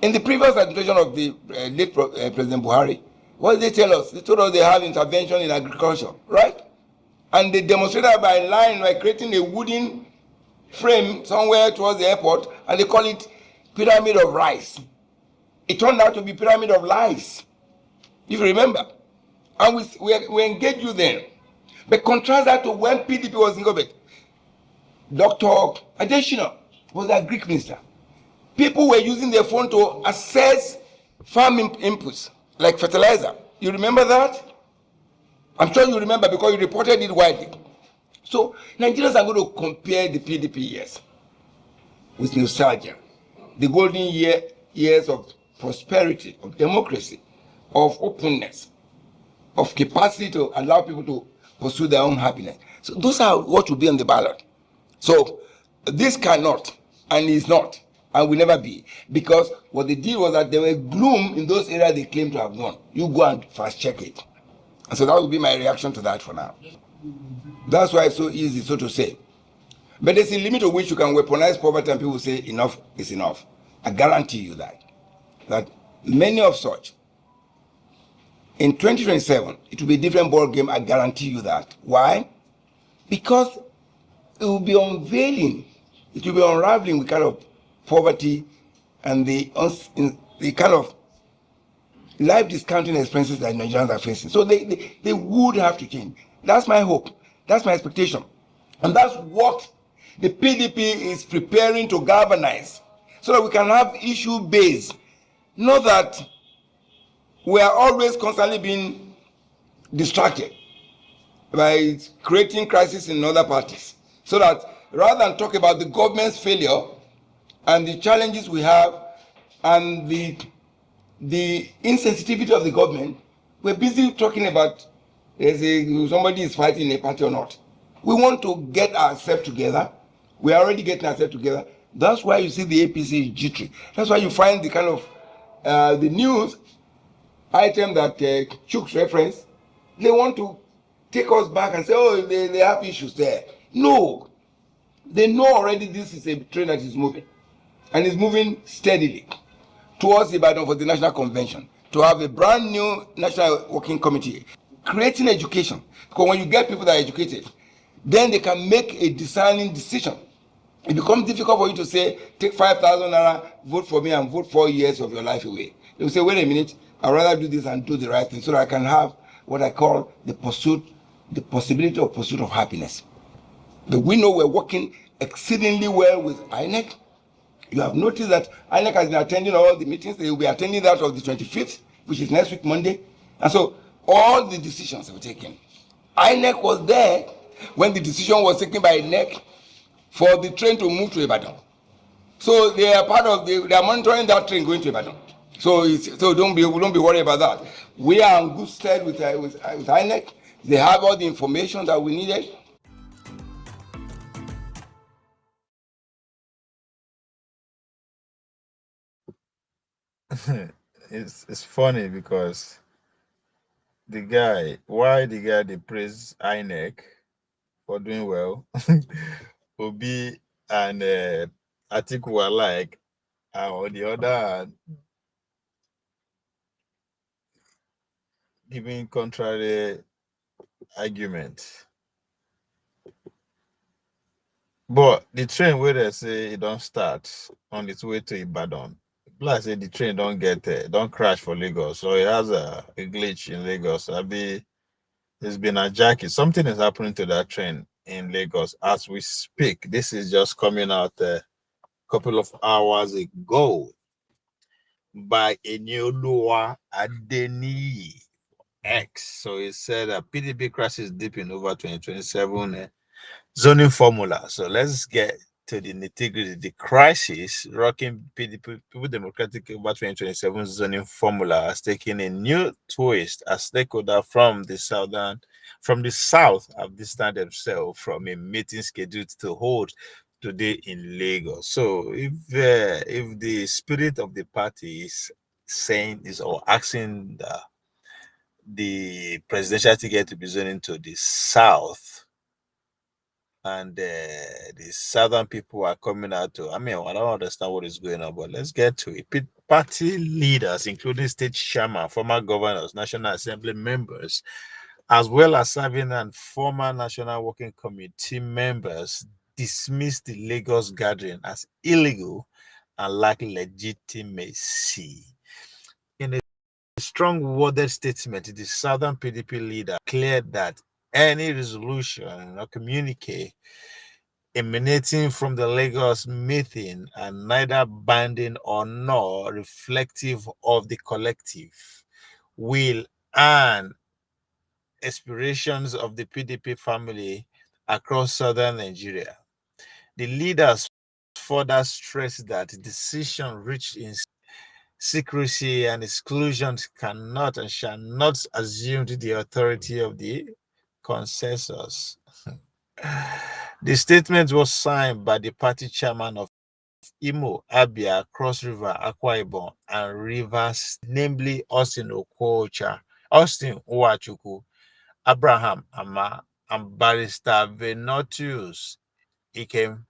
In the previous administration of the late President Buhari, what did they tell us? They told us they have intervention in agriculture, right? And they demonstrated by lying, by creating a wooden frame somewhere towards the airport, and they call it pyramid of rice. It turned out to be pyramid of lies, if you remember. And we engaged you then. But contrast that to when PDP was in government. Dr. Adeshina was a Greek minister. People were using their phone to assess farm inputs, like fertilizer. You remember that? I'm sure you remember because you reported it widely. So Nigerians are going to compare the PDP years with nostalgia. The golden years of prosperity, of democracy, of openness, of capacity to allow people to pursue their own happiness. So those are what will be on the ballot. So this cannot and is not and will never be, because what they did was that there were gloom in those areas they claim to have won. You go and fast check it. And so that will be my reaction to that for now. That's why it's so easy, so to say. But there's a limit to which you can weaponize poverty and people say enough is enough. I guarantee you that many of such, in 2027, it will be a different ball game. I guarantee you that. Why? Because it will be unveiling, it will be unraveling the kind of poverty and the kind of life discounting expenses that Nigerians are facing. So they would have to change. That's my hope. That's my expectation. And that's what the PDP is preparing to galvanize so that we can have issue base. Not that we are always constantly being distracted by creating crisis in other parties. So that rather than talk about the government's failure and the challenges we have and the insensitivity of the government, we're busy talking about somebody is fighting a party or not. We want to get ourselves together. We are already getting ourselves together. That's why you see the APC is jittery. That's why you find the kind of the news item that Chooks referenced. They want to take us back and say, oh, they have issues there. No. They know already this is a train that is moving. And it's moving steadily towards Ibadan for the National Convention, to have a brand new National Working Committee, creating education. Because when you get people that are educated, then they can make a discerning decision. It becomes difficult for you to say, take 5,000 naira, vote for me and vote 4 years of your life away. They will say, wait a minute, I'd rather do this and do the right thing so that I can have what I call the possibility of pursuit of happiness. But we know we're working exceedingly well with INEC. You have noticed that INEC has been attending all the meetings. They will be attending that of the 25th, which is next week, Monday. And so all the decisions were taken. INEC was there when the decision was taken by INEC for the train to move to Ibadan. So they are part of they are monitoring that train going to Ibadan. So don't be worried about that. We are in good stead with INEC. They have all the information that we needed. It's funny because why the guy they praise INEC for doing well Obi and Atiku were like, on the other hand, giving contrary argument. But the train where they say it don't start on its way to Ibadan. Plus, say the train don't get there, don't crash for Lagos. So it has a glitch in Lagos. It's been a jacket. Something is happening to that train in Lagos as we speak. This is just coming out a couple of hours ago by Eniodowa Adeni X. So it said PDP crisis deep in over 2027 zoning formula. So let's get to the nitty-gritty. The crisis rocking PDP People Democratic over 2027 zoning formula has taken a new twist as stakeholders from the south have distanced themselves from a meeting scheduled to hold today in Lagos. So if the spirit of the party is saying is or asking the presidential ticket to be zoning to the south, and the southern people are coming out to. I mean, I don't understand what is going on, but let's get to it. Party leaders, including state chairman, former governors, National Assembly members, as well as serving and former National Working Committee members, dismissed the Lagos gathering as illegal and lack legitimacy. In a strong worded statement, the Southern PDP leader declared that any resolution or communique emanating from the Lagos meeting and neither binding or nor reflective of the collective will and aspirations of the PDP family across southern Nigeria. The leaders further stressed that decision reached in secrecy and exclusion cannot and shall not assume the authority of the consensus. The statement was signed by the party chairman of Imo, Abia, Cross River, Akwa Ibom, and Rivers, namely Austin Okocha, Austin Uwachuku, Abraham Ama, and Barrister Venutius Ikem,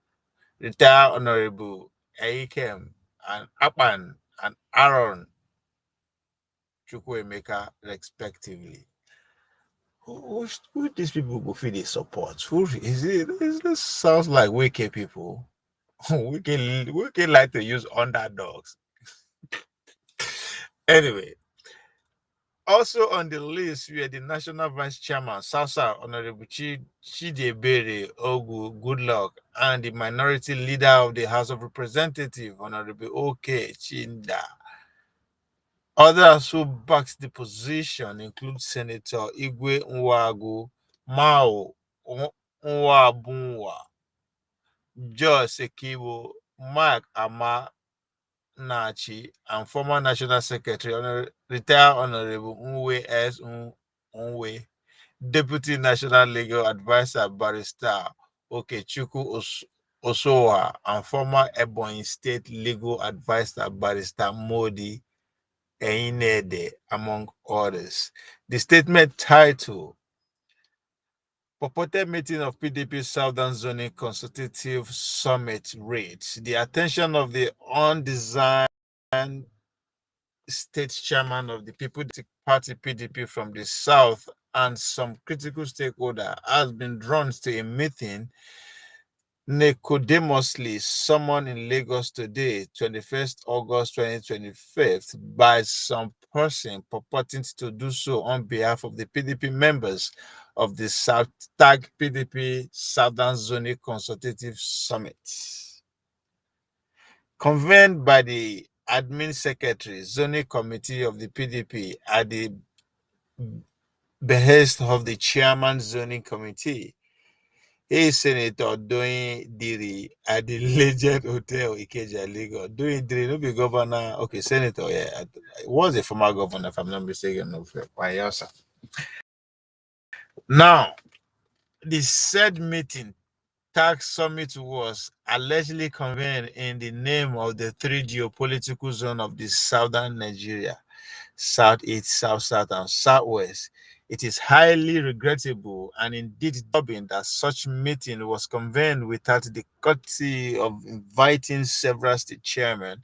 retired Honorable Eikem, and Apan and Aaron Chukwuemeka, respectively. Who these people go feel they support? Who is it? This sounds like Wike people. we can like to use underdogs. Anyway, also on the list were the National Vice Chairman, South Honorable Chidebere Ogu Goodluck, and the Minority Leader of the House of Representatives, Honorable OK Chinda. Others who backed the position include Senator Igwe Nwagu, Mao Nwabunwa, George Sekibo, Mark Ama Nachi, and former National Secretary, retired Honorable Nwe S. Nwe, Deputy National Legal Advisor Barrister Okechukwu Osowa, and former Ebonyi State Legal Advisor Barrister Modi Einede, among others. The statement titled Purported Meeting of PDP Southern Zoning Consultative Summit raised the attention of the undesigned state chairman of the People's Party PDP from the South and some critical stakeholder has been drawn to a meeting Nicodemously summoned in Lagos today, 21st August 2025, by some person purporting to do so on behalf of the PDP members of the South Tag PDP Southern Zoning Consultative Summit. Convened by the Admin Secretary, Zoning Committee of the PDP at the behest of the Chairman Zoning Committee, Hey, Senator doing Diri at the Legend Hotel Ikeja, Lagos. Doing Diri, no be governor. Okay, Senator, yeah. Was a former governor, if I'm not mistaken, of Bayelsa. Now, the said meeting, tax summit, was allegedly convened in the name of the three geopolitical zones of the southern Nigeria: Southeast, South, and Southwest. It is highly regrettable and indeed disturbing that such meeting was convened without the courtesy of inviting several state chairmen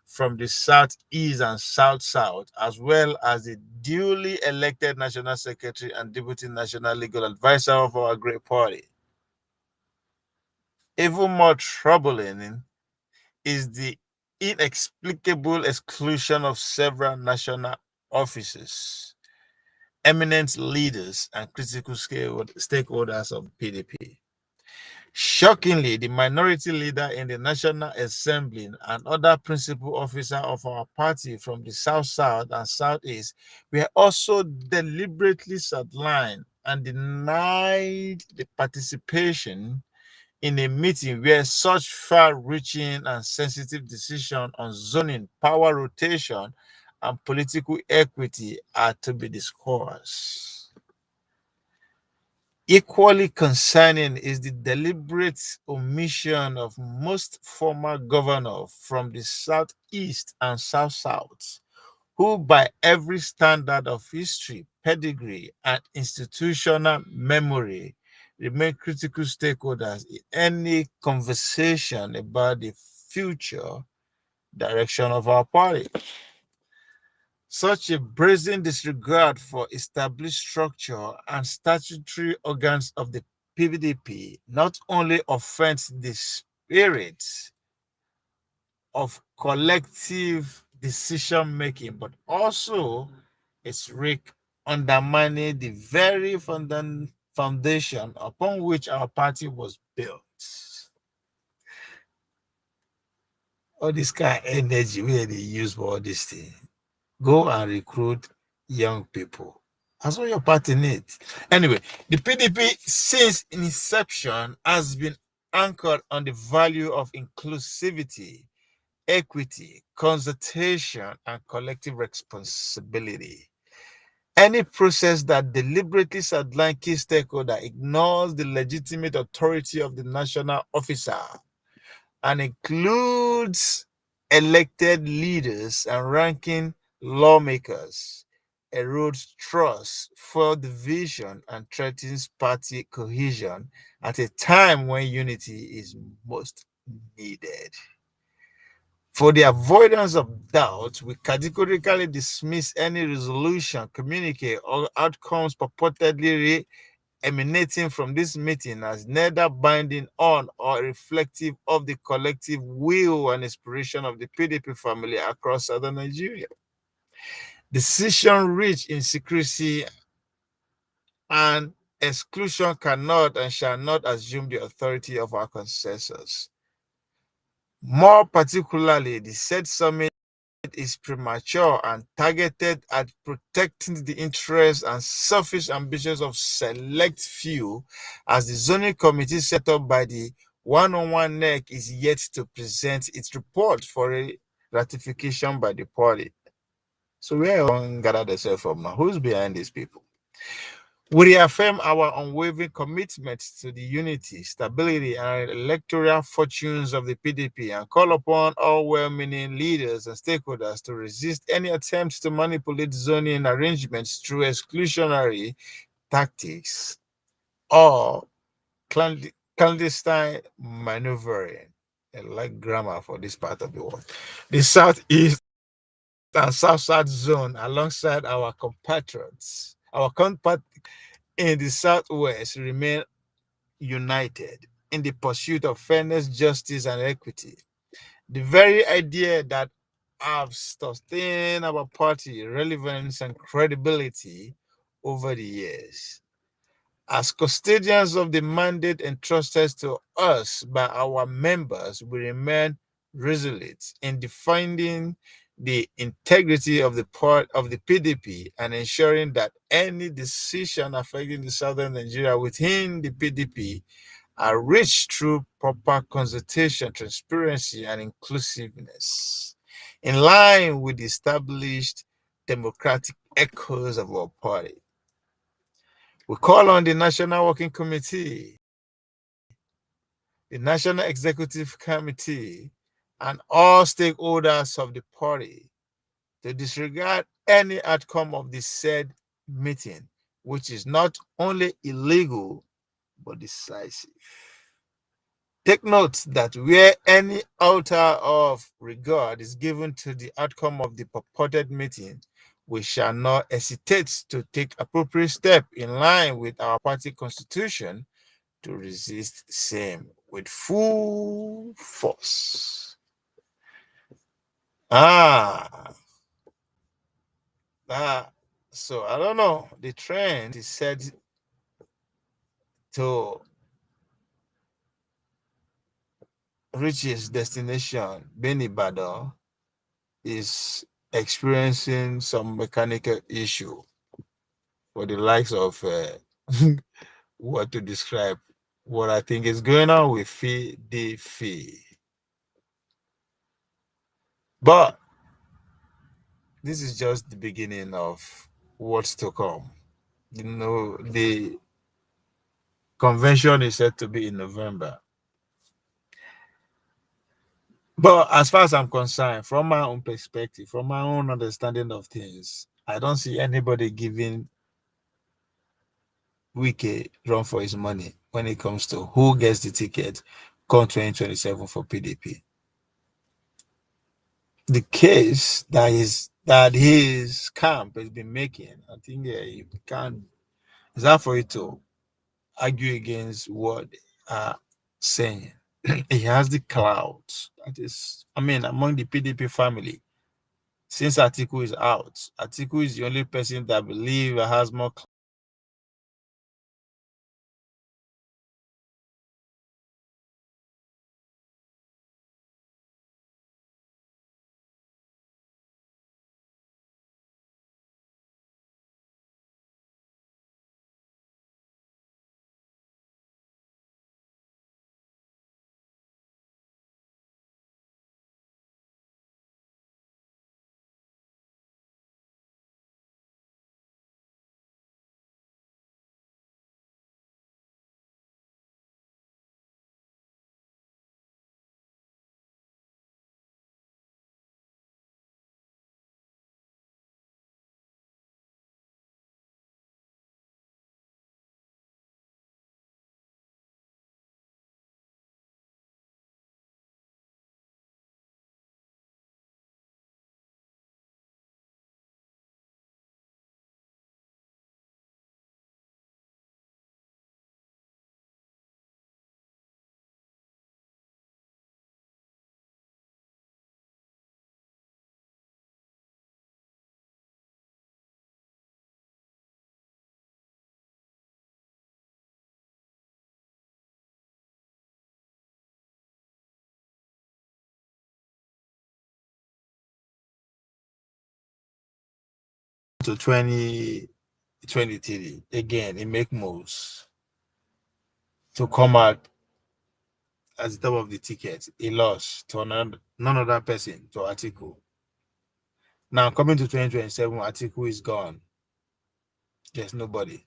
from the Southeast and South, as well as the duly elected National Secretary and Deputy National Legal Advisor of our great party. Even more troubling is the inexplicable exclusion of several national officers, eminent leaders, and critical stakeholders of PDP. Shockingly, the minority leader in the National Assembly and other principal officers of our party from the South and Southeast were also deliberately sidelined and denied the participation in a meeting where such far-reaching and sensitive decisions on zoning, power rotation, and political equity are to be discussed. Equally concerning is the deliberate omission of most former governors from the Southeast and South, who by every standard of history, pedigree, and institutional memory remain critical stakeholders in any conversation about the future direction of our party. Such a brazen disregard for established structure and statutory organs of the PDP not only offends the spirit of collective decision-making, but also its risk undermining the very foundation upon which our party was built. All this kind of energy we they use for all this thing. Go and recruit young people. That's what your party needs. Anyway, the PDP since inception has been anchored on the value of inclusivity, equity, consultation, and collective responsibility. Any process that deliberately sidelines key stakeholder ignores the legitimate authority of the national officer and includes elected leaders and ranking lawmakers, erodes trust for division, and threatens party cohesion at a time when unity is most needed. For the avoidance of doubt, we categorically dismiss any resolution, communique, or outcomes purportedly emanating from this meeting as neither binding on or reflective of the collective will and inspiration of the PDP family across southern Nigeria. Decision reached in secrecy and exclusion cannot and shall not assume the authority of our consensus. More particularly, the said summit is premature and targeted at protecting the interests and selfish ambitions of select few, as the zoning committee set up by the 101 NEC is yet to present its report for a ratification by the party. So where everyone gather themselves from now? Who's behind these people? We reaffirm our unwavering commitment to the unity, stability, and electoral fortunes of the PDP and call upon all well-meaning leaders and stakeholders to resist any attempts to manipulate zoning arrangements through exclusionary tactics or clandestine maneuvering. I like grammar for this part of the world. The Southeast and South zone, alongside our compatriots, our in the Southwest, remain united in the pursuit of fairness, justice, and equity. The very idea that have sustained our party relevance and credibility over the years. As custodians of the mandate entrusted to us by our members, we remain resolute in defending the integrity of the PDP and ensuring that any decision affecting the southern Nigeria within the PDP are reached through proper consultation, transparency, and inclusiveness, in line with the established democratic echoes of our party. We call on the National Working Committee, the National Executive Committee, and all stakeholders of the party to disregard any outcome of the said meeting, which is not only illegal, but decisive. Take note that where any alter of regard is given to the outcome of the purported meeting, we shall not hesitate to take appropriate steps in line with our party constitution to resist same. with full force. So I don't know. The trend is set to reach its destination. Benibado is experiencing some mechanical issue for the likes of what to describe what I think is going on with PDP. But this is just the beginning of what's to come. You know, the convention is set to be in November. But as far as I'm concerned, from my own perspective, from my own understanding of things, I don't see anybody giving Wike run for his money when it comes to who gets the ticket come 2027 for PDP. The case that his camp has been making, I think you can't, it's hard for you to argue against what they are saying. He has the clouds. That is, I mean, among the PDP family, since Atiku is out, Atiku is the only person that I believe has more to 2023. Again, he make moves to come out as the top of the ticket. He lost to none other person, to Atiku. Now, coming to 2027, Atiku is gone. There's nobody.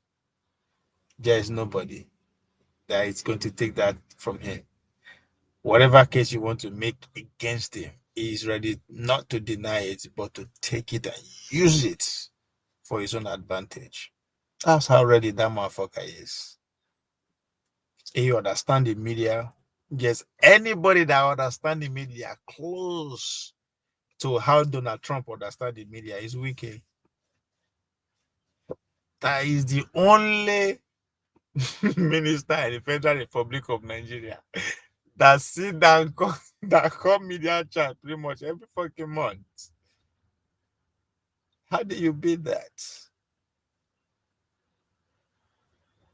There is nobody that is going to take that from him. Whatever case you want to make against him, he is ready not to deny it, but to take it and use it for his own advantage. That's how ready that motherfucker is. He understand the media. Yes, anybody that understand the media close to how Donald Trump understand the media is wicked. That is the only minister in the Federal Republic of Nigeria that sit down that call media chat pretty much every fucking month. How do you beat that?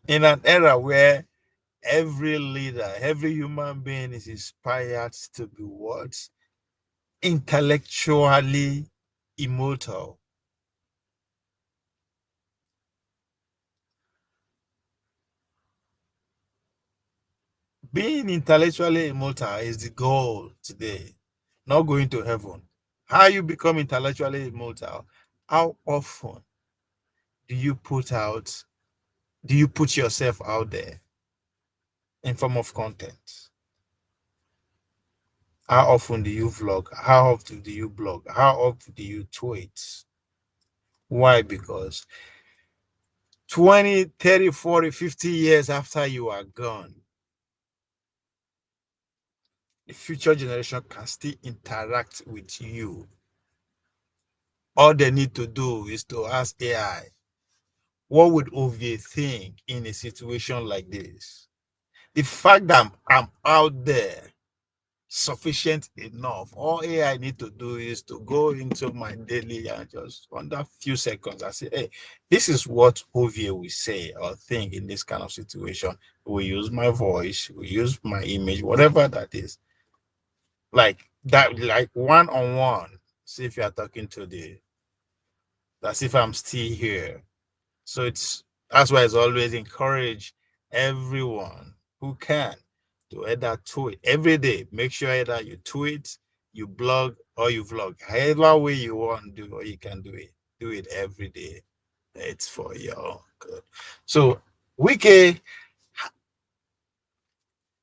In an era where every leader, every human being is inspired to be what? Intellectually immortal. Being intellectually immortal is the goal today, not going to heaven. How you become intellectually immortal? How often do you put yourself out there in form of content? How often do you vlog? How often do you blog? How often do you tweet? Why? Because 20, 30, 40, 50 years after you are gone, the future generation can still interact with you. All they need to do is to ask AI, what would OVA think in a situation like this? the fact that I'm out there sufficient enough. All AI need to do is to go into my daily and just under a few seconds I say, hey, this is what OVA will say or think in this kind of situation. We use my voice, we use my image, whatever that is. Like that, like one-on-one. See if you are talking to that's if I'm still here. So that's why it's always encourage everyone who can to either tweet every day. Make sure either you tweet, you blog, or you vlog. However way you want to do, or you can do it. Do it every day. It's for your good. So Wike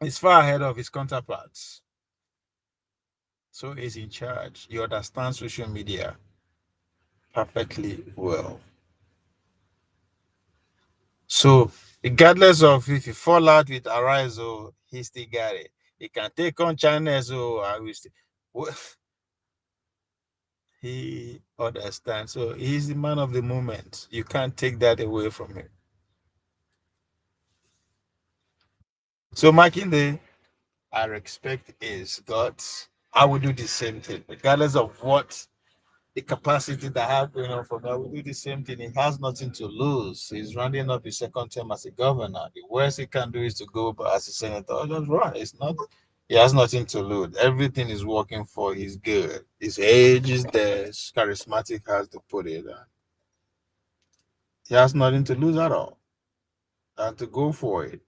is far ahead of his counterparts. So he's in charge. He understands social media perfectly well. So regardless of if you fall out with Arise, he still got it. He can take on China, so I will still. He understands. So he's the man of the moment. You can't take that away from him. So Makinde, I respect his guts. I will do the same thing, regardless of what the capacity that I have going on for me. I will do the same thing. He has nothing to lose. He's running up his second term as a governor. The worst he can do is to go as a senator. That's right. It's not. He has nothing to lose. Everything is working for his good. His age is there. Charismatic has to put it. He has nothing to lose at all. And to go for it.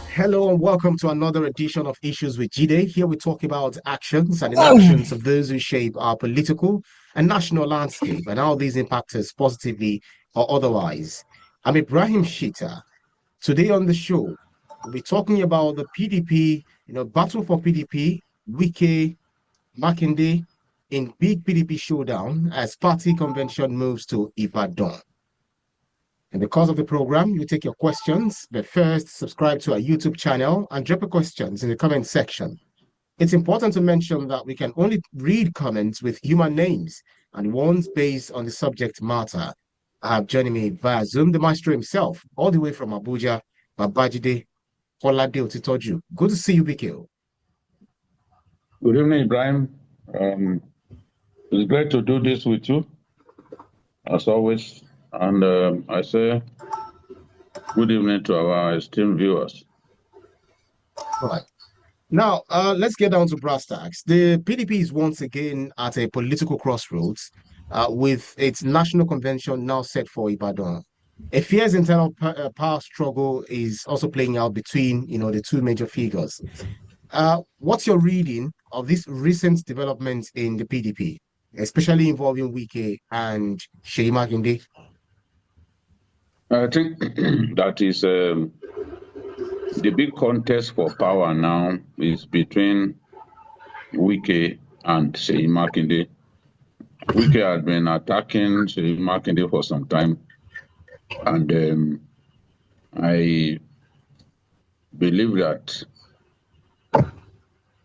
Hello and welcome to another edition of Issues with Jide. Here we talk about actions and inactions of those who shape our political and national landscape and how these impact us positively or otherwise. I'm Ibrahim Shita. Today on the show, we'll be talking about the PDP, battle for PDP, Wike, Makinde in big PDP showdown as party convention moves to Ibadan. In the course of the program, we take your questions, but first, subscribe to our YouTube channel and drop your questions in the comment section. It's important to mention that we can only read comments with human names and ones based on the subject matter. I have joining me via Zoom the maestro himself, all the way from Abuja, Babajide Kolade Otitoju. Good to see you, BK. Good evening, Ibrahim. It's great to do this with you, as always. And I say good evening to our esteemed viewers. All right. Now, let's get down to brass tacks. The PDP is once again at a political crossroads with its national convention now set for Ibadan. A fierce internal power struggle is also playing out between, the two major figures. What's your reading of this recent developments in the PDP, especially involving Wike and Seyi Makinde? I think that is the big contest for power now is between Wike and Seyi Makinde. Wike had been attacking Seyi Makinde for some time, and I believe that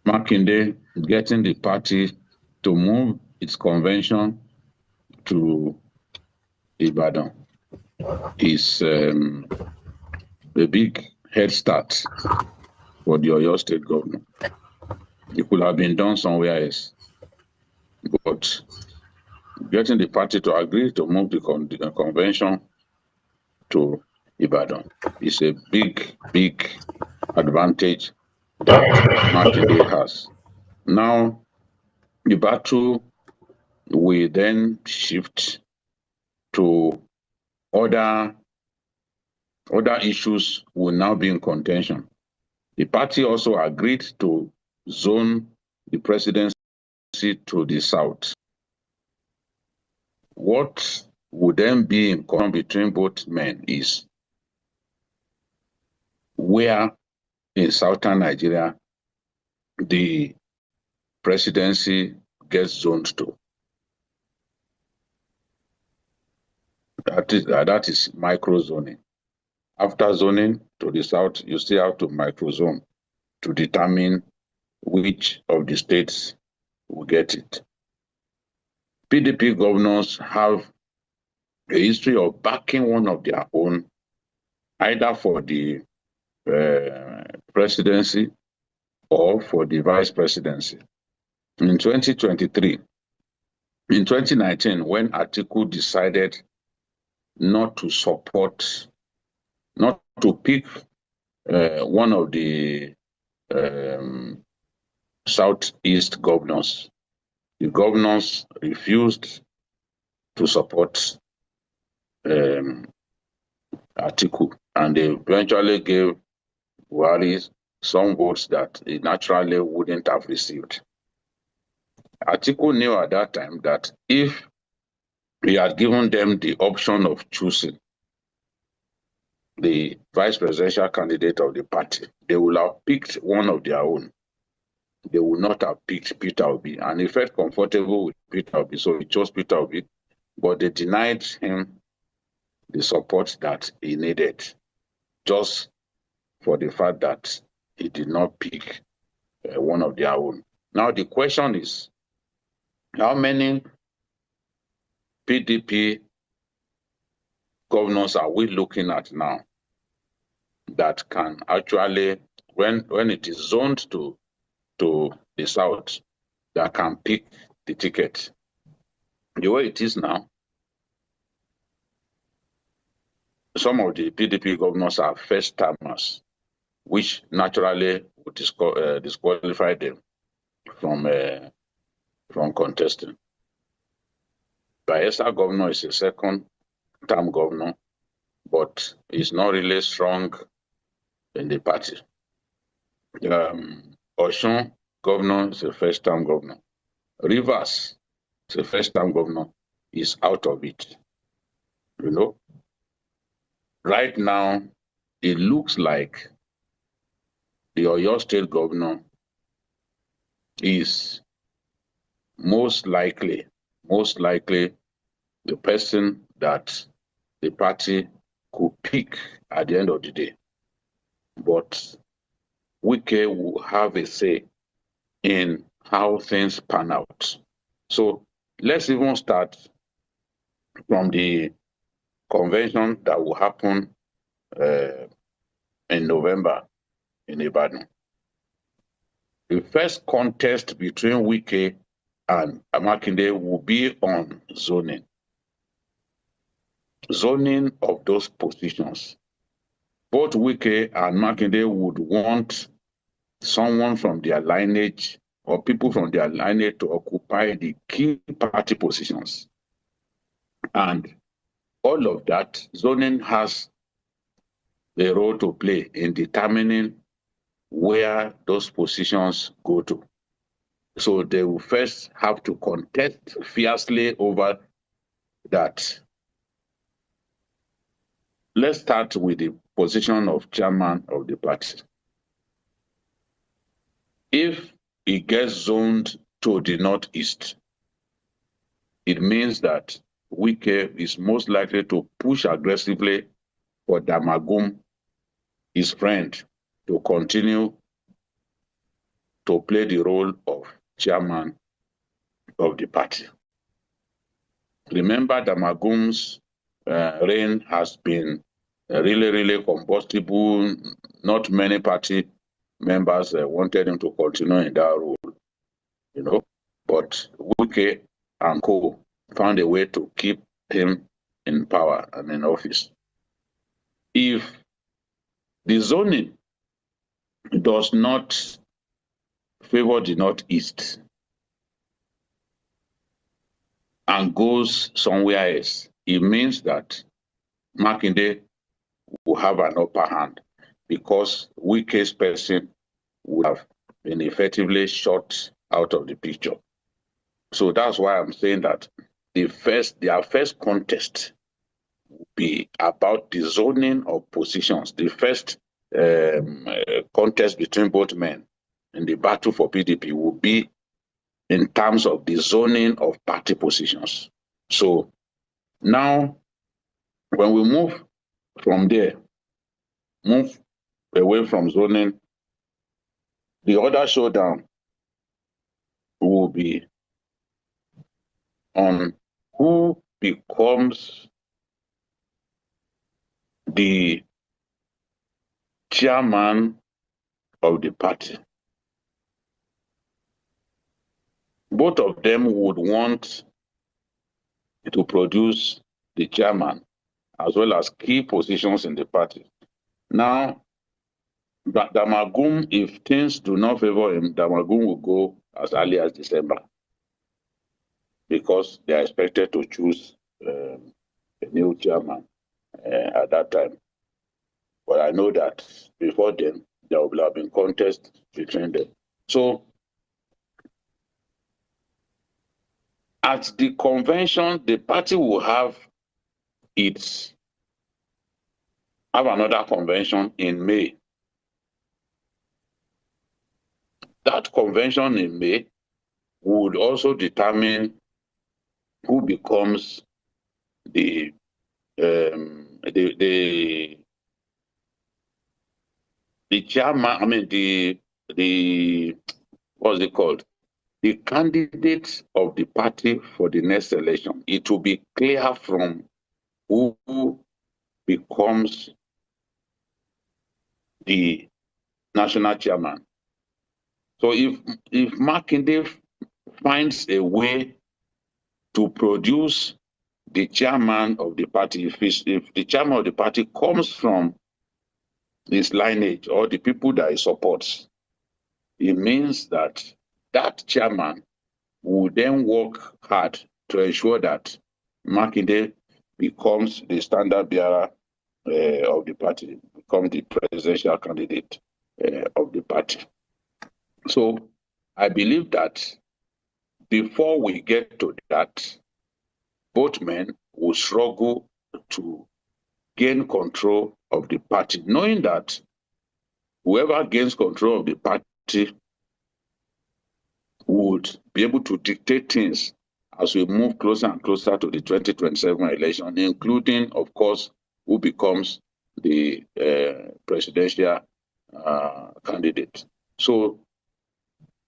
Makinde getting the party to move its convention to Ibadan is a big head start for the Oyo State government. It could have been done somewhere else, but getting the party to agree to move the convention to Ibadan is a big, big advantage that Makinde has. Now, the battle will then shift to other issues will now be in contention. The party also agreed to zone the presidency to the south. What would then be in common between both men is where in southern Nigeria the presidency gets zoned to. That is micro zoning. After zoning to the south, you still have to micro zone to determine which of the states will get it. PDP governors have a history of backing one of their own, either for the presidency or for the vice presidency. In 2023, in 2019, when Atiku decided not to pick one of the Southeast governors, the governors refused to support Atiku, and they eventually gave Buhari some votes that he naturally wouldn't have received. Atiku knew at that time that if he had given them the option of choosing the vice presidential candidate of the party, they would have picked one of their own. They would not have picked Peter Obi, and he felt comfortable with Peter Obi, so he chose Peter Obi, but they denied him the support that he needed, just for the fact that he did not pick one of their own. Now the question is, how many PDP governors are we looking at now that can actually, when it is zoned to the south, that can pick the ticket? The way it is now, some of the PDP governors are first-timers, which naturally would disqualify them from contesting. Bayelsa governor is a second-term governor, but is not really strong in the party. Osun governor is a first-term governor. Rivers is a first-term governor, is out of it. You know, right now, it looks like the Oyo State governor is most likely the person that the party could pick at the end of the day. But Wike will have a say in how things pan out. So let's even start from the convention that will happen in November in Ibadan. The first contest between Wike and Makinde will be on zoning. Zoning of those positions. Both Wike and Makinde would want someone from their lineage or people from their lineage to occupy the key party positions. And all of that, zoning has a role to play in determining where those positions go to. So they will first have to contest fiercely over that. Let's start with the position of chairman of the party. If it gets zoned to the northeast, it means that Wike is most likely to push aggressively for Damagum, his friend, to continue to play the role of chairman of the party. Remember, Damagum's reign has been really combustible. Not many party members wanted him to continue in that role, you know. But Wike and co found a way to keep him in power and in office. If the zoning does not favor the Northeast and goes somewhere else, it means that Makinde will have an upper hand because Wike's person would have been effectively shot out of the picture. So that's why I'm saying that their first contest will be about the zoning of positions. The first contest between both men in the battle for PDP will be in terms of the zoning of party positions. So now, when we move from there, move away from zoning, the other showdown will be on who becomes the chairman of the party. Both of them would want to produce the chairman as well as key positions in the party. Now, Damagum, if things do not favor him, Damagum will go as early as December because they are expected to choose a new chairman at that time. But I know that before then, there will have been contest between them. So, at the convention, the party will have another convention in May. That convention in May would also determine who becomes the chairman. I mean the what's it called? The candidates of the party for the next election. It will be clear from who becomes the national chairman. So if Makinde finds a way to produce the chairman of the party, if the chairman of the party comes from his lineage or the people that he supports, it means that that chairman will then work hard to ensure that Makinde becomes the standard bearer of the party, becomes the presidential candidate of the party. So I believe that before we get to that, both men will struggle to gain control of the party, knowing that whoever gains control of the party would be able to dictate things as we move closer and closer to the 2027 election, including, of course, who becomes the presidential candidate. So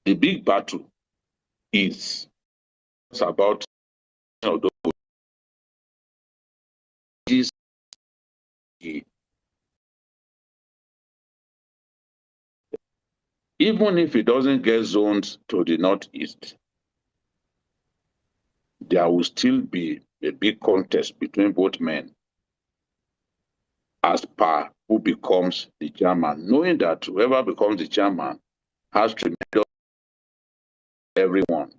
the big battle is about even if it doesn't get zoned to the Northeast, there will still be a big contest between both men as per who becomes the chairman, knowing that whoever becomes the chairman has to meet everyone.